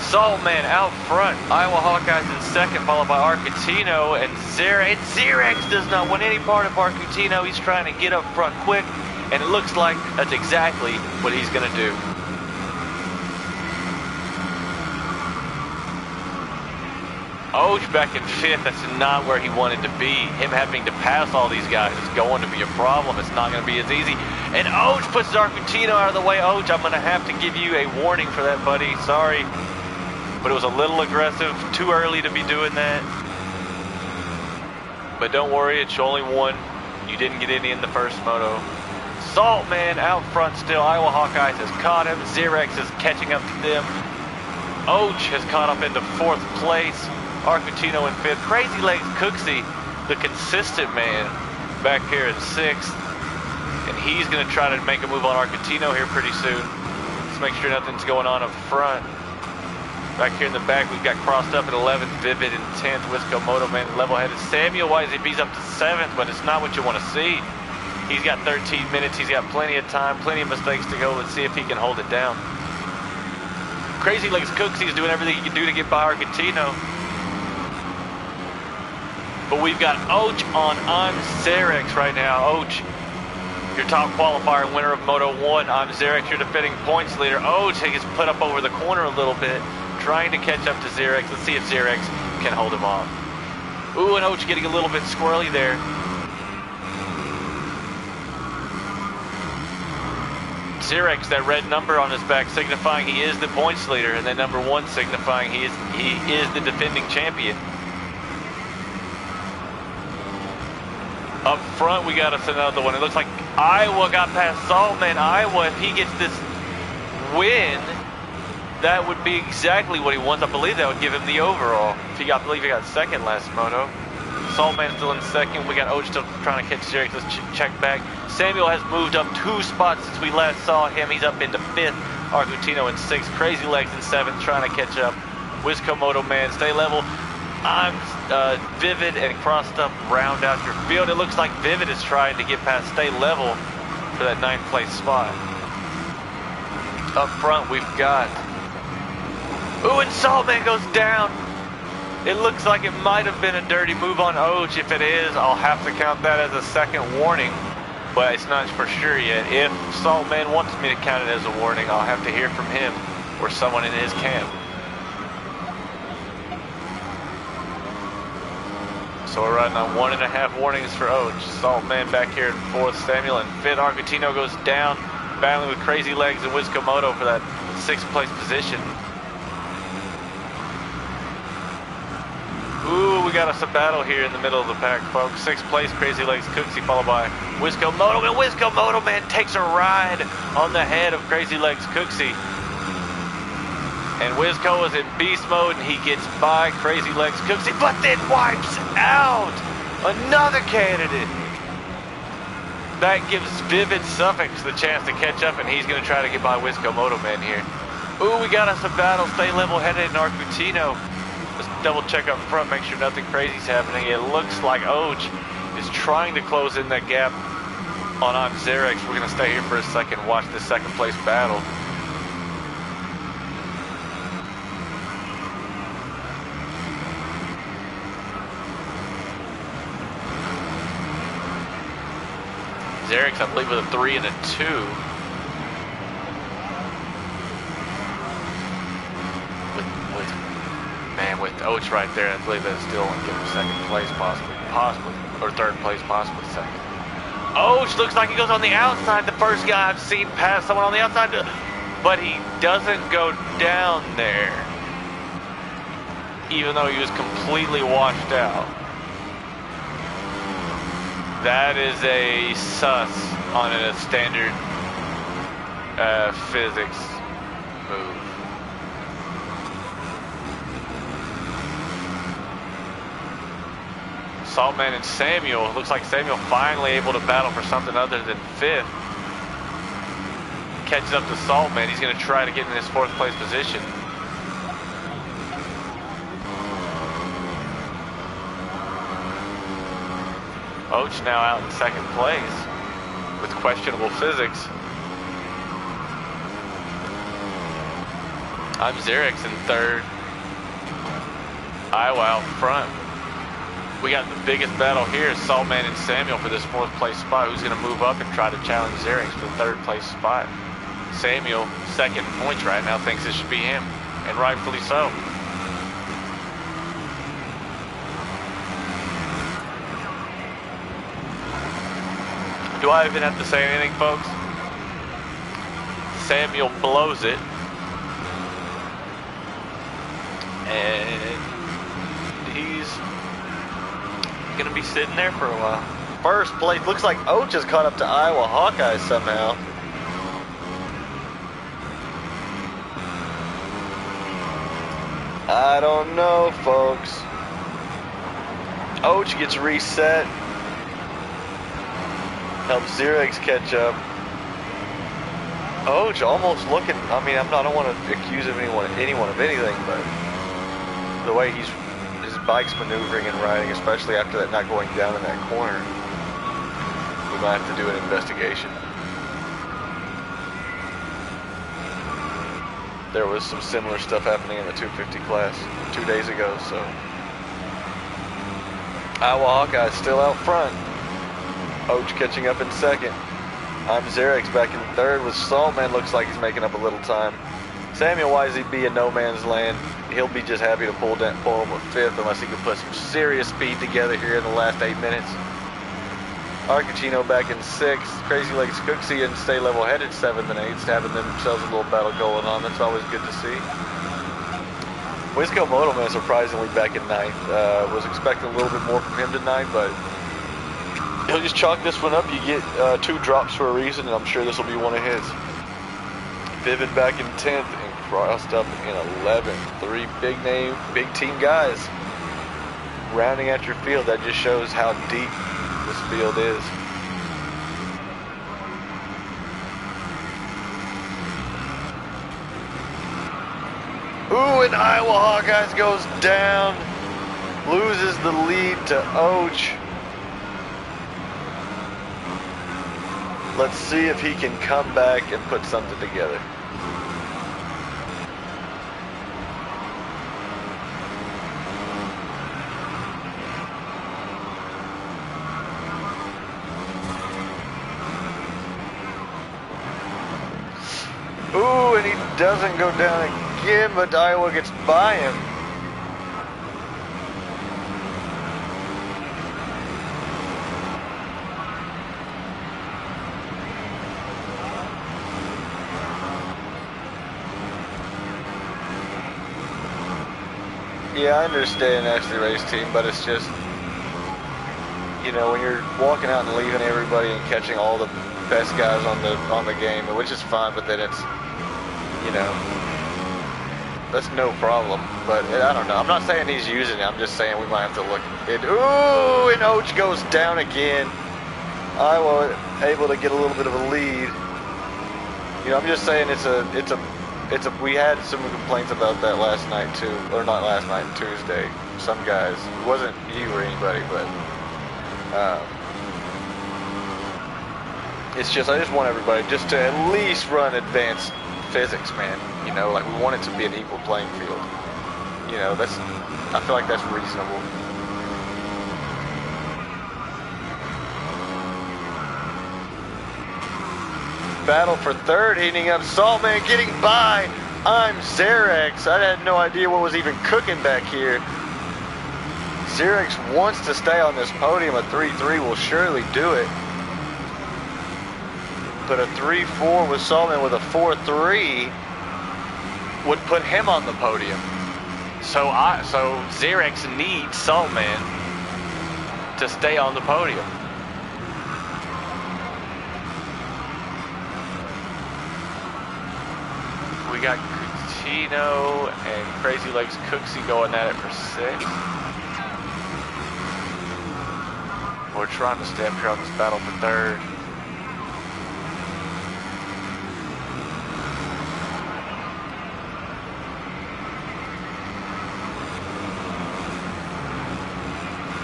Saltman out front. Iowa Hawkeyes in 2nd, followed by Arcutino and Xerex. Xerex does not want any part of Arcutino. He's trying to get up front quick, and it looks like that's exactly what he's going to do. Oach back in 5th, that's not where he wanted to be. Him having to pass all these guys is going to be a problem. It's not going to be as easy. And Oach puts Argentino out of the way. Oach, I'm going to have to give you a warning for that, buddy. Sorry. But it was a little aggressive. Too early to be doing that. But don't worry, it's only one. You didn't get any in the first moto. Saltman out front still. Iowa Hawkeyes has caught him. Xerex is catching up to them. Oach has caught up into 4th place. Argentino in 5th. Crazy Legs Cooksey, the consistent man, back here in 6th. And he's going to try to make a move on Argentino here pretty soon. Let's make sure nothing's going on up front. Back here in the back, we've got crossed up at 11th, Vivid in 10th, Wisco Moto Man level-headed. Samuel YZB's up to 7th, but it's not what you want to see. He's got 13 minutes, he's got plenty of time, plenty of mistakes to go. Let's see if he can hold it down. Crazy Legs Cooksey is doing everything he can do to get by Argentino. But we've got Oach on Xerex right now. Oach, your top qualifier and winner of Moto 1. Xerex, your defending points leader. Oach gets put up over the corner a little bit, trying to catch up to Xerex. Let's see if Xerex can hold him off. Ooh, and Oach getting a little bit squirrely there. Xerex, that red number on his back signifying he is the points leader, and then number 1 signifying he is the defending champion. Up front, we got us another one. It looks like Iowa got past Saltman. Iowa, if he gets this win, that would be exactly what he wants. I believe that would give him the overall. I believe he got 2nd last moto. Saltman still in 2nd. We got Oach still trying to catch Xerex. Let's check back. Samuel has moved up 2 spots since we last saw him. He's up into 5th. Argentino in 6th. Crazy Legs in 7th, trying to catch up. Wisco Moto Man, stay level. I'm Vivid and crossed up, round out your field. It looks like Vivid is trying to get past stay level for that 9th place spot. Up front, we've got... Ooh, and Saltman goes down. It looks like it might have been a dirty move on Oach. If it is, I'll have to count that as a 2nd warning, but it's not for sure yet. If Saltman wants me to count it as a warning, I'll have to hear from him or someone in his camp. So we're running on 1.5 warnings for Oach. Saltman back here in 4th, Samuel in 5th. Argentino goes down, battling with Crazy Legs and Wisco Moto for that 6th place position. Ooh, we got us a battle here in the middle of the pack, folks. 6th place, Crazy Legs Cooksey, followed by Wisco Moto Man. Wisco Moto Man takes a ride on the head of Crazy Legs Cooksey. And Wisco is in beast mode, and he gets by Crazy Legs Cooksey, but then wipes out another candidate. That gives Vivid Suffix the chance to catch up, and he's going to try to get by Wisco Moto Man here. Ooh, we got us a battle. Stay level-headed in Argentino. Let's double check up front, make sure nothing crazy is happening. It looks like Oach is trying to close in that gap on Xerex. We're going to stay here for a second, watch this 2nd place battle. Xerex, I believe, with a 3 and a 2. With Oach right there, I believe that's still going to give him 2nd place, possibly, or 3rd place, possibly 2nd. Oach looks like he goes on the outside. The first guy I've seen pass someone on the outside, but he doesn't go down there, even though he was completely washed out. That is a sus on a standard physics move. Saltman and Samuel. Looks like Samuel finally able to battle for something other than 5th. Catches up to Saltman. He's going to try to get in his 4th place position. Oach now out in 2nd place with questionable physics. I'm Xerex in 3rd. Iowa out front. We got the biggest battle here, Saltman and Samuel for this 4th place spot. Who's going to move up and try to challenge Xerex for the 3rd place spot? Samuel, 2nd points right now, thinks it should be him, and rightfully so. Do I even have to say anything, folks? Samuel blows it. And he's going to be sitting there for a while. First place. Looks like Oach has caught up to Iowa Hawkeyes somehow. I don't know, folks. Oach gets reset. Helps Xerex catch up. Oach almost looking. I mean, I don't want to accuse anyone of anything, but the way his bike's maneuvering and riding, especially after that not going down in that corner, we might have to do an investigation. There was some similar stuff happening in the 250 class 2 days ago, so Iowa Hawkeyes still out front. Oach catching up in second. I'm Xerex back in third with Saltman. Looks like he's making up a little time. Samuel YZB in no man's land. He'll be just happy to pull him with fifth unless he can put some serious speed together here in the last 8 minutes. Arcachino back in sixth. Crazy Legs Cooksey and Stay Level headed seventh and eighth, having themselves a little battle going on. That's always good to see. Wisco Motoman surprisingly back in ninth. Was expecting a little bit more from him tonight, but he'll just chalk this one up. You get 2 drops for a reason, and I'm sure this will be one of his. Vivid back in 10th and crossed up in 11th. 3 big name, big team guys rounding out your field. That just shows how deep this field is. Ooh, and Iowa Hawkeyes goes down, loses the lead to Oach. Let's see if he can come back and put something together. Ooh, and he doesn't go down again, but Iowa gets by him. Yeah, I understand actually race team, but it's just, you know, when you're walking out and leaving everybody and catching all the best guys on the game, which is fine, but then it's, you know, that's no problem. But I don't know. I'm not saying he's using it. I'm just saying we might have to look at it. Ooh, and Oach goes down again. Iowa able to get a little bit of a lead. You know, I'm just saying we had some complaints about that last night too, or not last night, Tuesday. Some guys, it wasn't you or anybody, but it's just, I just want everybody just to at least run advanced physics, man. You know, like we want it to be an equal playing field. You know, I feel like that's reasonable. Battle for third, heating up. Saltman getting by. I'm Xerex. I had no idea what was even cooking back here. Xerex wants to stay on this podium. A 3-3 will surely do it. But a 3-4 with Saltman with a 4-3 would put him on the podium. So Xerex needs Saltman to stay on the podium. We got Coutinho and Crazy Legs Cooksey going at it for 6th. We're trying to stay up here on this battle for 3rd.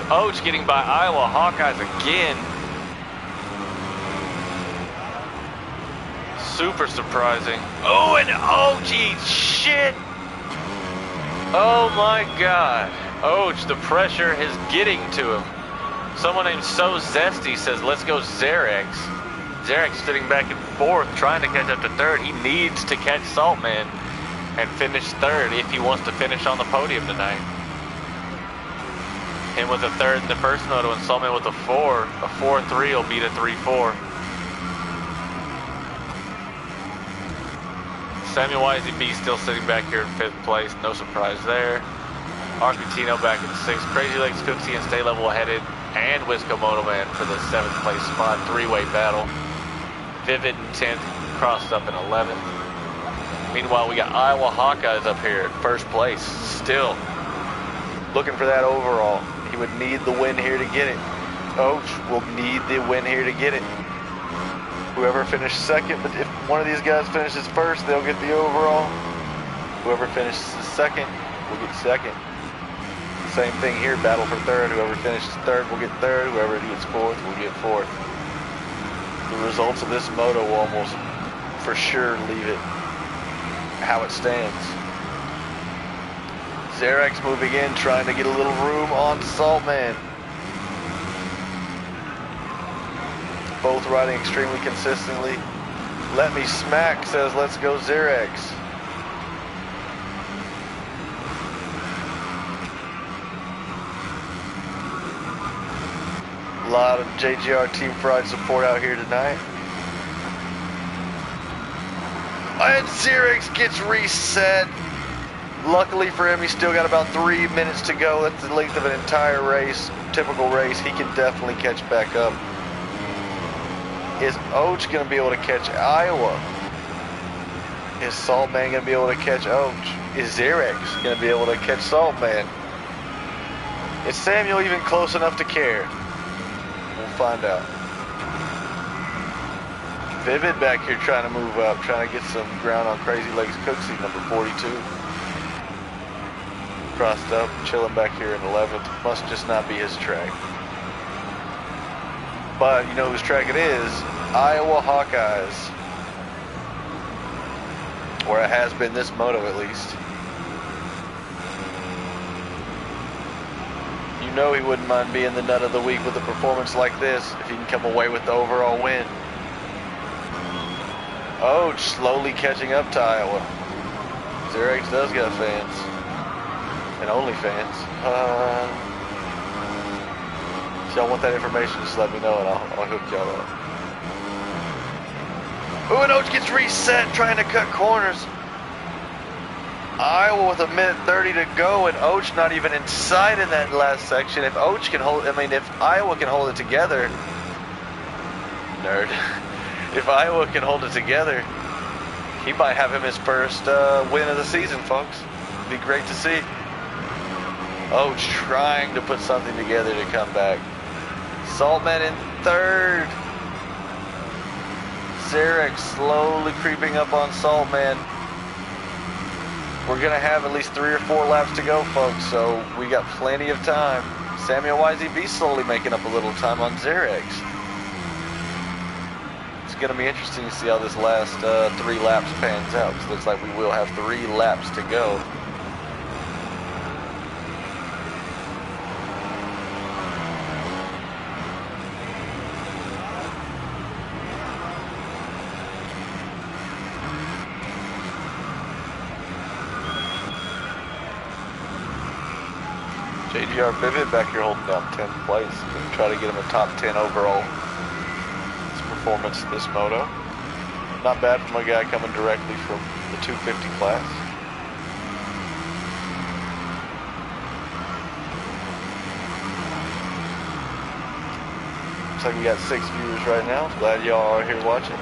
Oach getting by Iowa Hawkeyes again. Super surprising. Oh, and OG shit. Oh my God. Oach, the pressure is getting to him. Someone named So Zesty says, let's go Xerex. Xerex sitting back in 4th, trying to catch up to 3rd. He needs to catch Saltman and finish 3rd if he wants to finish on the podium tonight. Him with a 3rd in the first moto and Saltman with a 4. A 4-3 will beat a 3-4. Samuel YZB still sitting back here in 5th place. No surprise there. Argentino back in 6th. Crazy Legs Cooksey and Stay Level Headed and Wisco Moto Man for the 7th place spot. 3-way battle. Vivid in 10th. Crossed up in 11th. Meanwhile, we got Iowa Hawkeyes up here at 1st place. Still looking for that overall. He would need the win here to get it. Oach will need the win here to get it. Whoever finished 2nd, but if one of these guys finishes 1st, they'll get the overall. Whoever finishes 2nd will get 2nd. Same thing here, battle for 3rd. Whoever finishes 3rd will get 3rd. Whoever gets 4th will get 4th. The results of this moto will almost for sure leave it how it stands. Xerax moving in, trying to get a little room on Saltman. Both riding extremely consistently. Let Me Smack says, let's go Xerax. A lot of JGR Team Pride support out here tonight. And Xerax gets reset. Luckily for him, he's still got about 3 minutes to go. That's the length of an entire race, typical race. He can definitely catch back up. Is Oach going to be able to catch Iowa? Is Saltman going to be able to catch Oach? Is Xerax going to be able to catch Saltman? Is Samuel even close enough to care? We'll find out. Vivid back here trying to move up, trying to get some ground on Crazy Legs Cooksey, number 42. Crossed up, chilling back here in 11th. Must just not be his track. But you know whose track it is? Iowa Hawkeyes. Or it has been this moto at least. You know he wouldn't mind being the nut of the week with a performance like this if he can come away with the overall win. Oh, slowly catching up to Iowa. Xerax does got fans. And only fans. If y'all want that information, just let me know and I'll hook y'all up. Ooh, and Oach gets reset trying to cut corners. Iowa with 1:30 to go and Oach not even inside in that last section. If Oach can hold, if Iowa can hold it together, nerd. If Iowa can hold it together, he might have him his first win of the season, folks. It'd be great to see. Oach trying to put something together to come back. Saltman in 3rd. Xerax slowly creeping up on Saltman. We're going to have at least 3 or 4 laps to go, folks, so we got plenty of time. Samuel YZB slowly making up a little time on Xerax. It's going to be interesting to see how this last 3 laps pans out, because it looks like we will have 3 laps to go. JGR Vivid back here holding down 10th place. Gonna try to get him a top 10 overall. His performance in this moto. Not bad from a guy coming directly from the 250 class. Looks like we got 6 viewers right now. Glad y'all are here watching.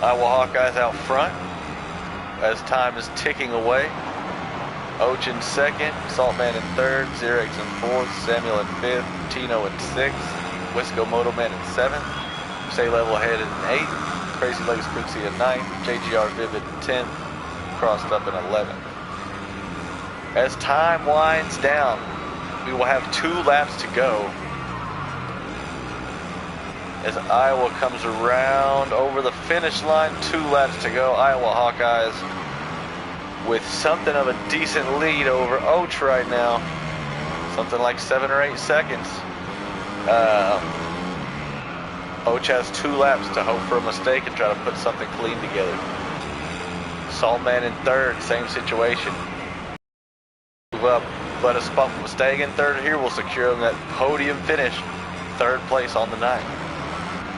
Iowa Hawkeyes out front as time is ticking away. Oach in 2nd, Saltman in 3rd, Xerax in 4th, Samuel in 5th, Tino in 6th, Wisco Motoman in 7th, Stay Level Headed in 8th, Crazy Legs Cooksey in 9th, JGR Vivid in 10th, Crossed Up in 11th. As time winds down, we will have 2 laps to go. As Iowa comes around over the finish line, 2 laps to go. Iowa Hawkeyes with something of a decent lead over Oach right now. Something like 7 or 8 seconds. Oach has 2 laps to hope for a mistake and try to put something clean together. Saltman in 3rd, same situation. Move up, but a spot staying in 3rd here will secure him that podium finish. 3rd place on the night.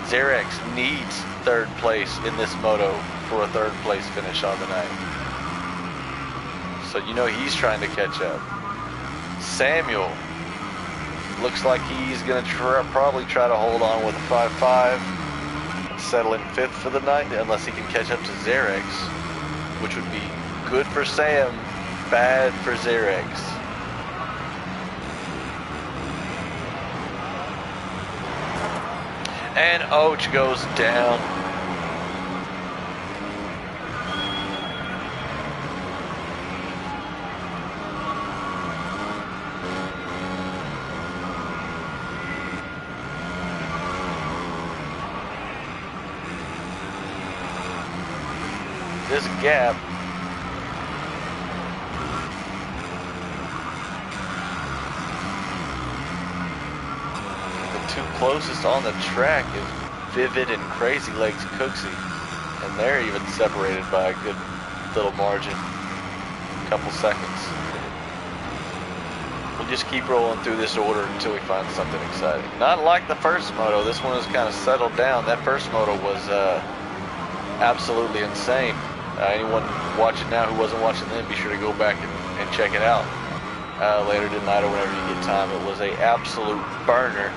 Xerax needs 3rd place in this moto for a third place finish on the night. So you know he's trying to catch up. Samuel looks like he's going to probably try to hold on with a 5.5 and settle in 5th for the night, unless he can catch up to Xerex, which would be good for Sam, bad for Xerex. And Och goes down. This gap the two closest on the track is Vivid and Crazy Legs Cooksey, and they're even separated by a good little margin, a couple seconds. We'll just keep rolling through this order until we find something exciting. Not like the first moto. This one has kind of settled down. That first moto was absolutely insane. Anyone watching now who wasn't watching then, be sure to go back and check it out later tonight or whenever you get time. It was a absolute burner.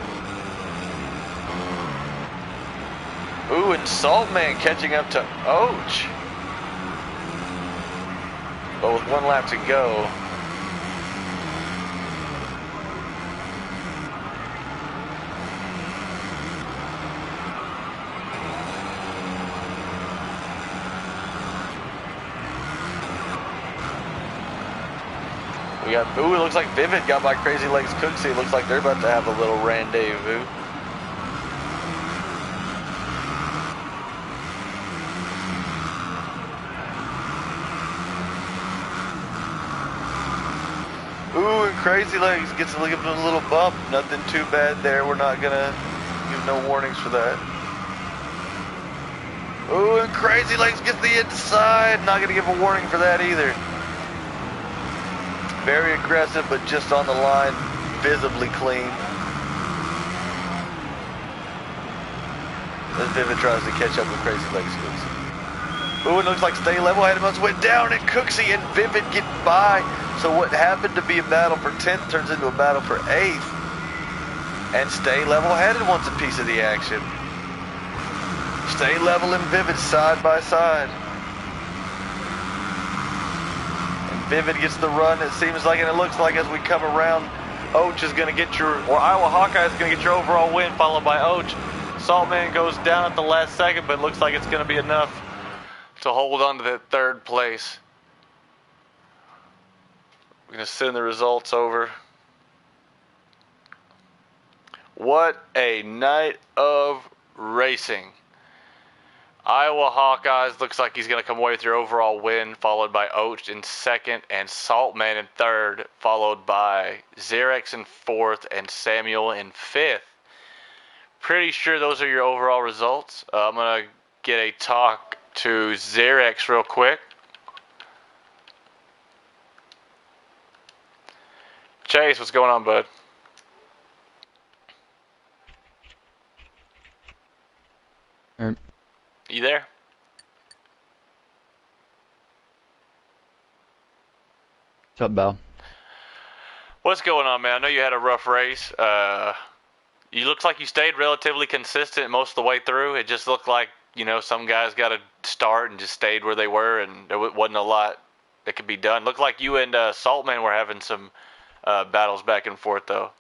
Ooh, and Saltman catching up to Och. But with 1 lap to go, we got, ooh, it looks like Vivid got by Crazy Legs Cooksey. It looks like they're about to have a little rendezvous. Ooh, and Crazy Legs gets a little bump. Nothing too bad there. We're not gonna give no warnings for that. Ooh, and Crazy Legs gets the inside. Not gonna give a warning for that either. Very aggressive, but just on the line, visibly clean. As Vivid tries to catch up with Crazy Legs Cooksey. Ooh, it looks like Stay Level Headed once went down, and Cooksey and Vivid get by. So what happened to be a battle for 10th turns into a battle for 8th. And Stay Level Headed wants a piece of the action. Stay Level and Vivid side by side. Vivid gets the run, it seems like, and it looks like as we come around, Och is going to get your, or Iowa Hawkeye is going to get your overall win, followed by Och. Saltman goes down at the last second, but it looks like it's going to be enough to hold on to that 3rd place. We're going to send the results over. What a night of racing. Iowa Hawkeyes looks like he's going to come away with your overall win, followed by Och in 2nd and Saltman in 3rd, followed by Xerex in 4th and Samuel in 5th. Pretty sure those are your overall results. I'm going to get a talk to Xerex real quick. Chase, what's going on, bud? You there? What's up, Bell? What's going on, man? I know you had a rough race. You looked like you stayed relatively consistent most of the way through. It just looked like, you know, some guys got to start and just stayed where they were, and there wasn't a lot that could be done. Looked like you and Saltman were having some battles back and forth, though.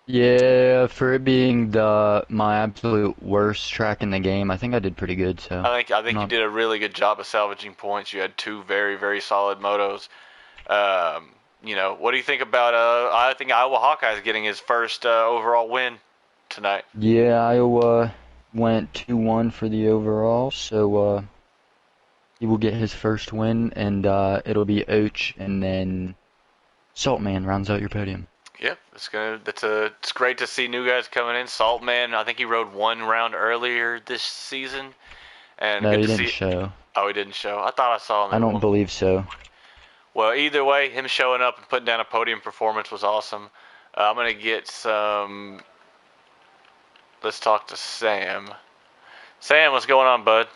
Yeah, for it being my absolute worst track in the game, I think I did pretty good. So I think you did a really good job of salvaging points. You had 2 very, very solid motos. You know, what do you think about? I think Iowa Hawkeye is getting his first overall win tonight. Yeah, Iowa went 2-1 for the overall, so he will get his first win, and it'll be Och, and then Saltman rounds out your podium. Yep, it's great to see new guys coming in. Saltman, I think he rode 1 round earlier this season, and no, good he to didn't see. show. Oh, he didn't show. I thought I saw him. I don't believe so. Well, either way, him showing up and putting down a podium performance was awesome. I'm gonna get some. Let's talk to Sam. Sam, what's going on, bud?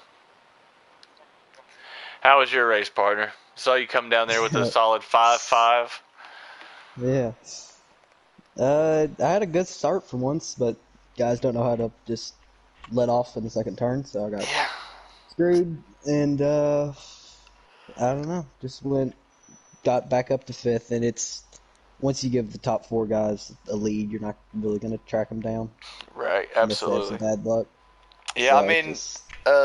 How was your race, partner? Saw you come down there with a solid 5.5. Yeah. I had a good start for once, but guys don't know how to just let off in the second turn, so I got screwed. And I don't know, just got back up to fifth, and it's once you give the top four guys a lead, you're not really going to track them down. Right, Unless they have absolutely. some bad luck. Yeah, So I mean,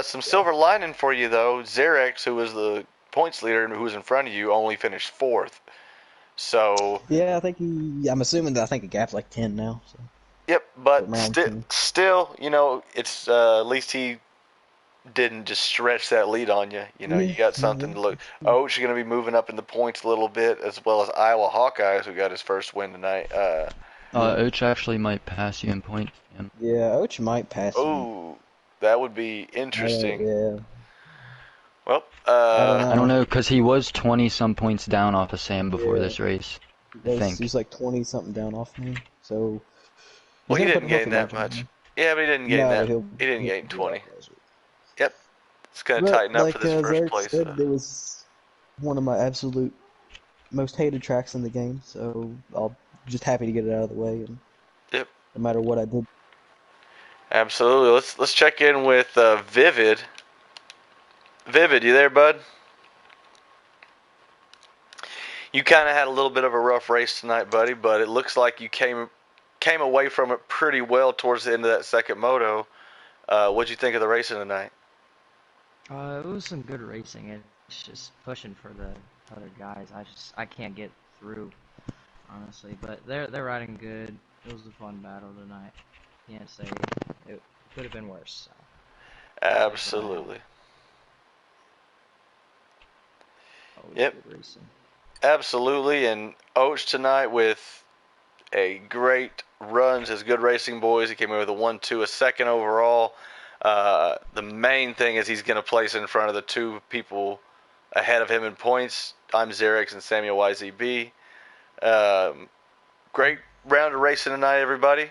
some silver lining for you though. Xerex, who was the points leader and who was in front of you, only finished fourth. So yeah, I'm assuming that I think the gap's like 10 now. So. Yep, but Around 10. still, it's at least he didn't just stretch that lead on you. You got something to look. Oach is going to be moving up in the points a little bit, as well as Iowa Hawkeyes, who got his first win tonight. Oach actually might pass you in points. Yeah, Oach might pass you. Oh, that would be interesting. Yeah. Well, I don't know, because he was 20-some points down off of Sam before this race. I think. He's like 20-something down off me, so... Well, he didn't gain that much. Yeah, but he didn't gain that. He didn't gain 20. Yep. It's going to tighten up for this first place. Said, it was one of my absolute most hated tracks in the game, so I'm just happy to get it out of the way. And yep. No matter what I did. Absolutely. Let's check in with Vivid. Vivid, you there, bud? You kind of had a little bit of a rough race tonight, buddy, but it looks like you came away from it pretty well towards the end of that second moto. What'd you think of the racing tonight? It was some good racing, and it's just pushing for the other guys. I can't get through, honestly. But they're riding good. It was a fun battle tonight. Can't say it could have been worse. So. Absolutely. Yep. Good racing. Absolutely, and Oach tonight with a great runs as good racing boys. He came in with a 1-2, a second overall. The main thing is he's going to place in front of the two people ahead of him in points. I'm Xerex and Samuel YZB. Great round of racing tonight, everybody.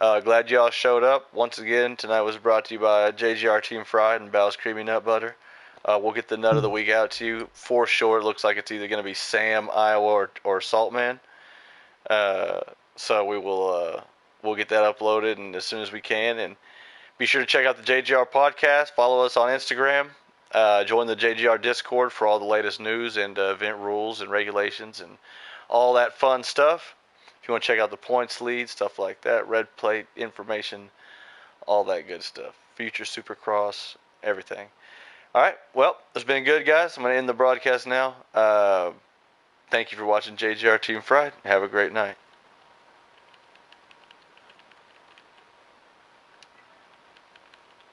Glad y'all showed up. Once again, tonight was brought to you by JGR Team Fried and Bow's Creamy Nut Butter. We'll get the nut of the week out to you. For sure, it looks like it's either going to be Sam, Iowa, or Saltman. So we'll get that uploaded and as soon as we can. And be sure to check out the JGR podcast. Follow us on Instagram. Join the JGR Discord for all the latest news and event rules and regulations and all that fun stuff. If you want to check out the points lead, stuff like that, red plate information, all that good stuff. Future Supercross, everything. All right, well, it's been good, guys. I'm going to end the broadcast now. Thank you for watching JGR Team Fried. Have a great night.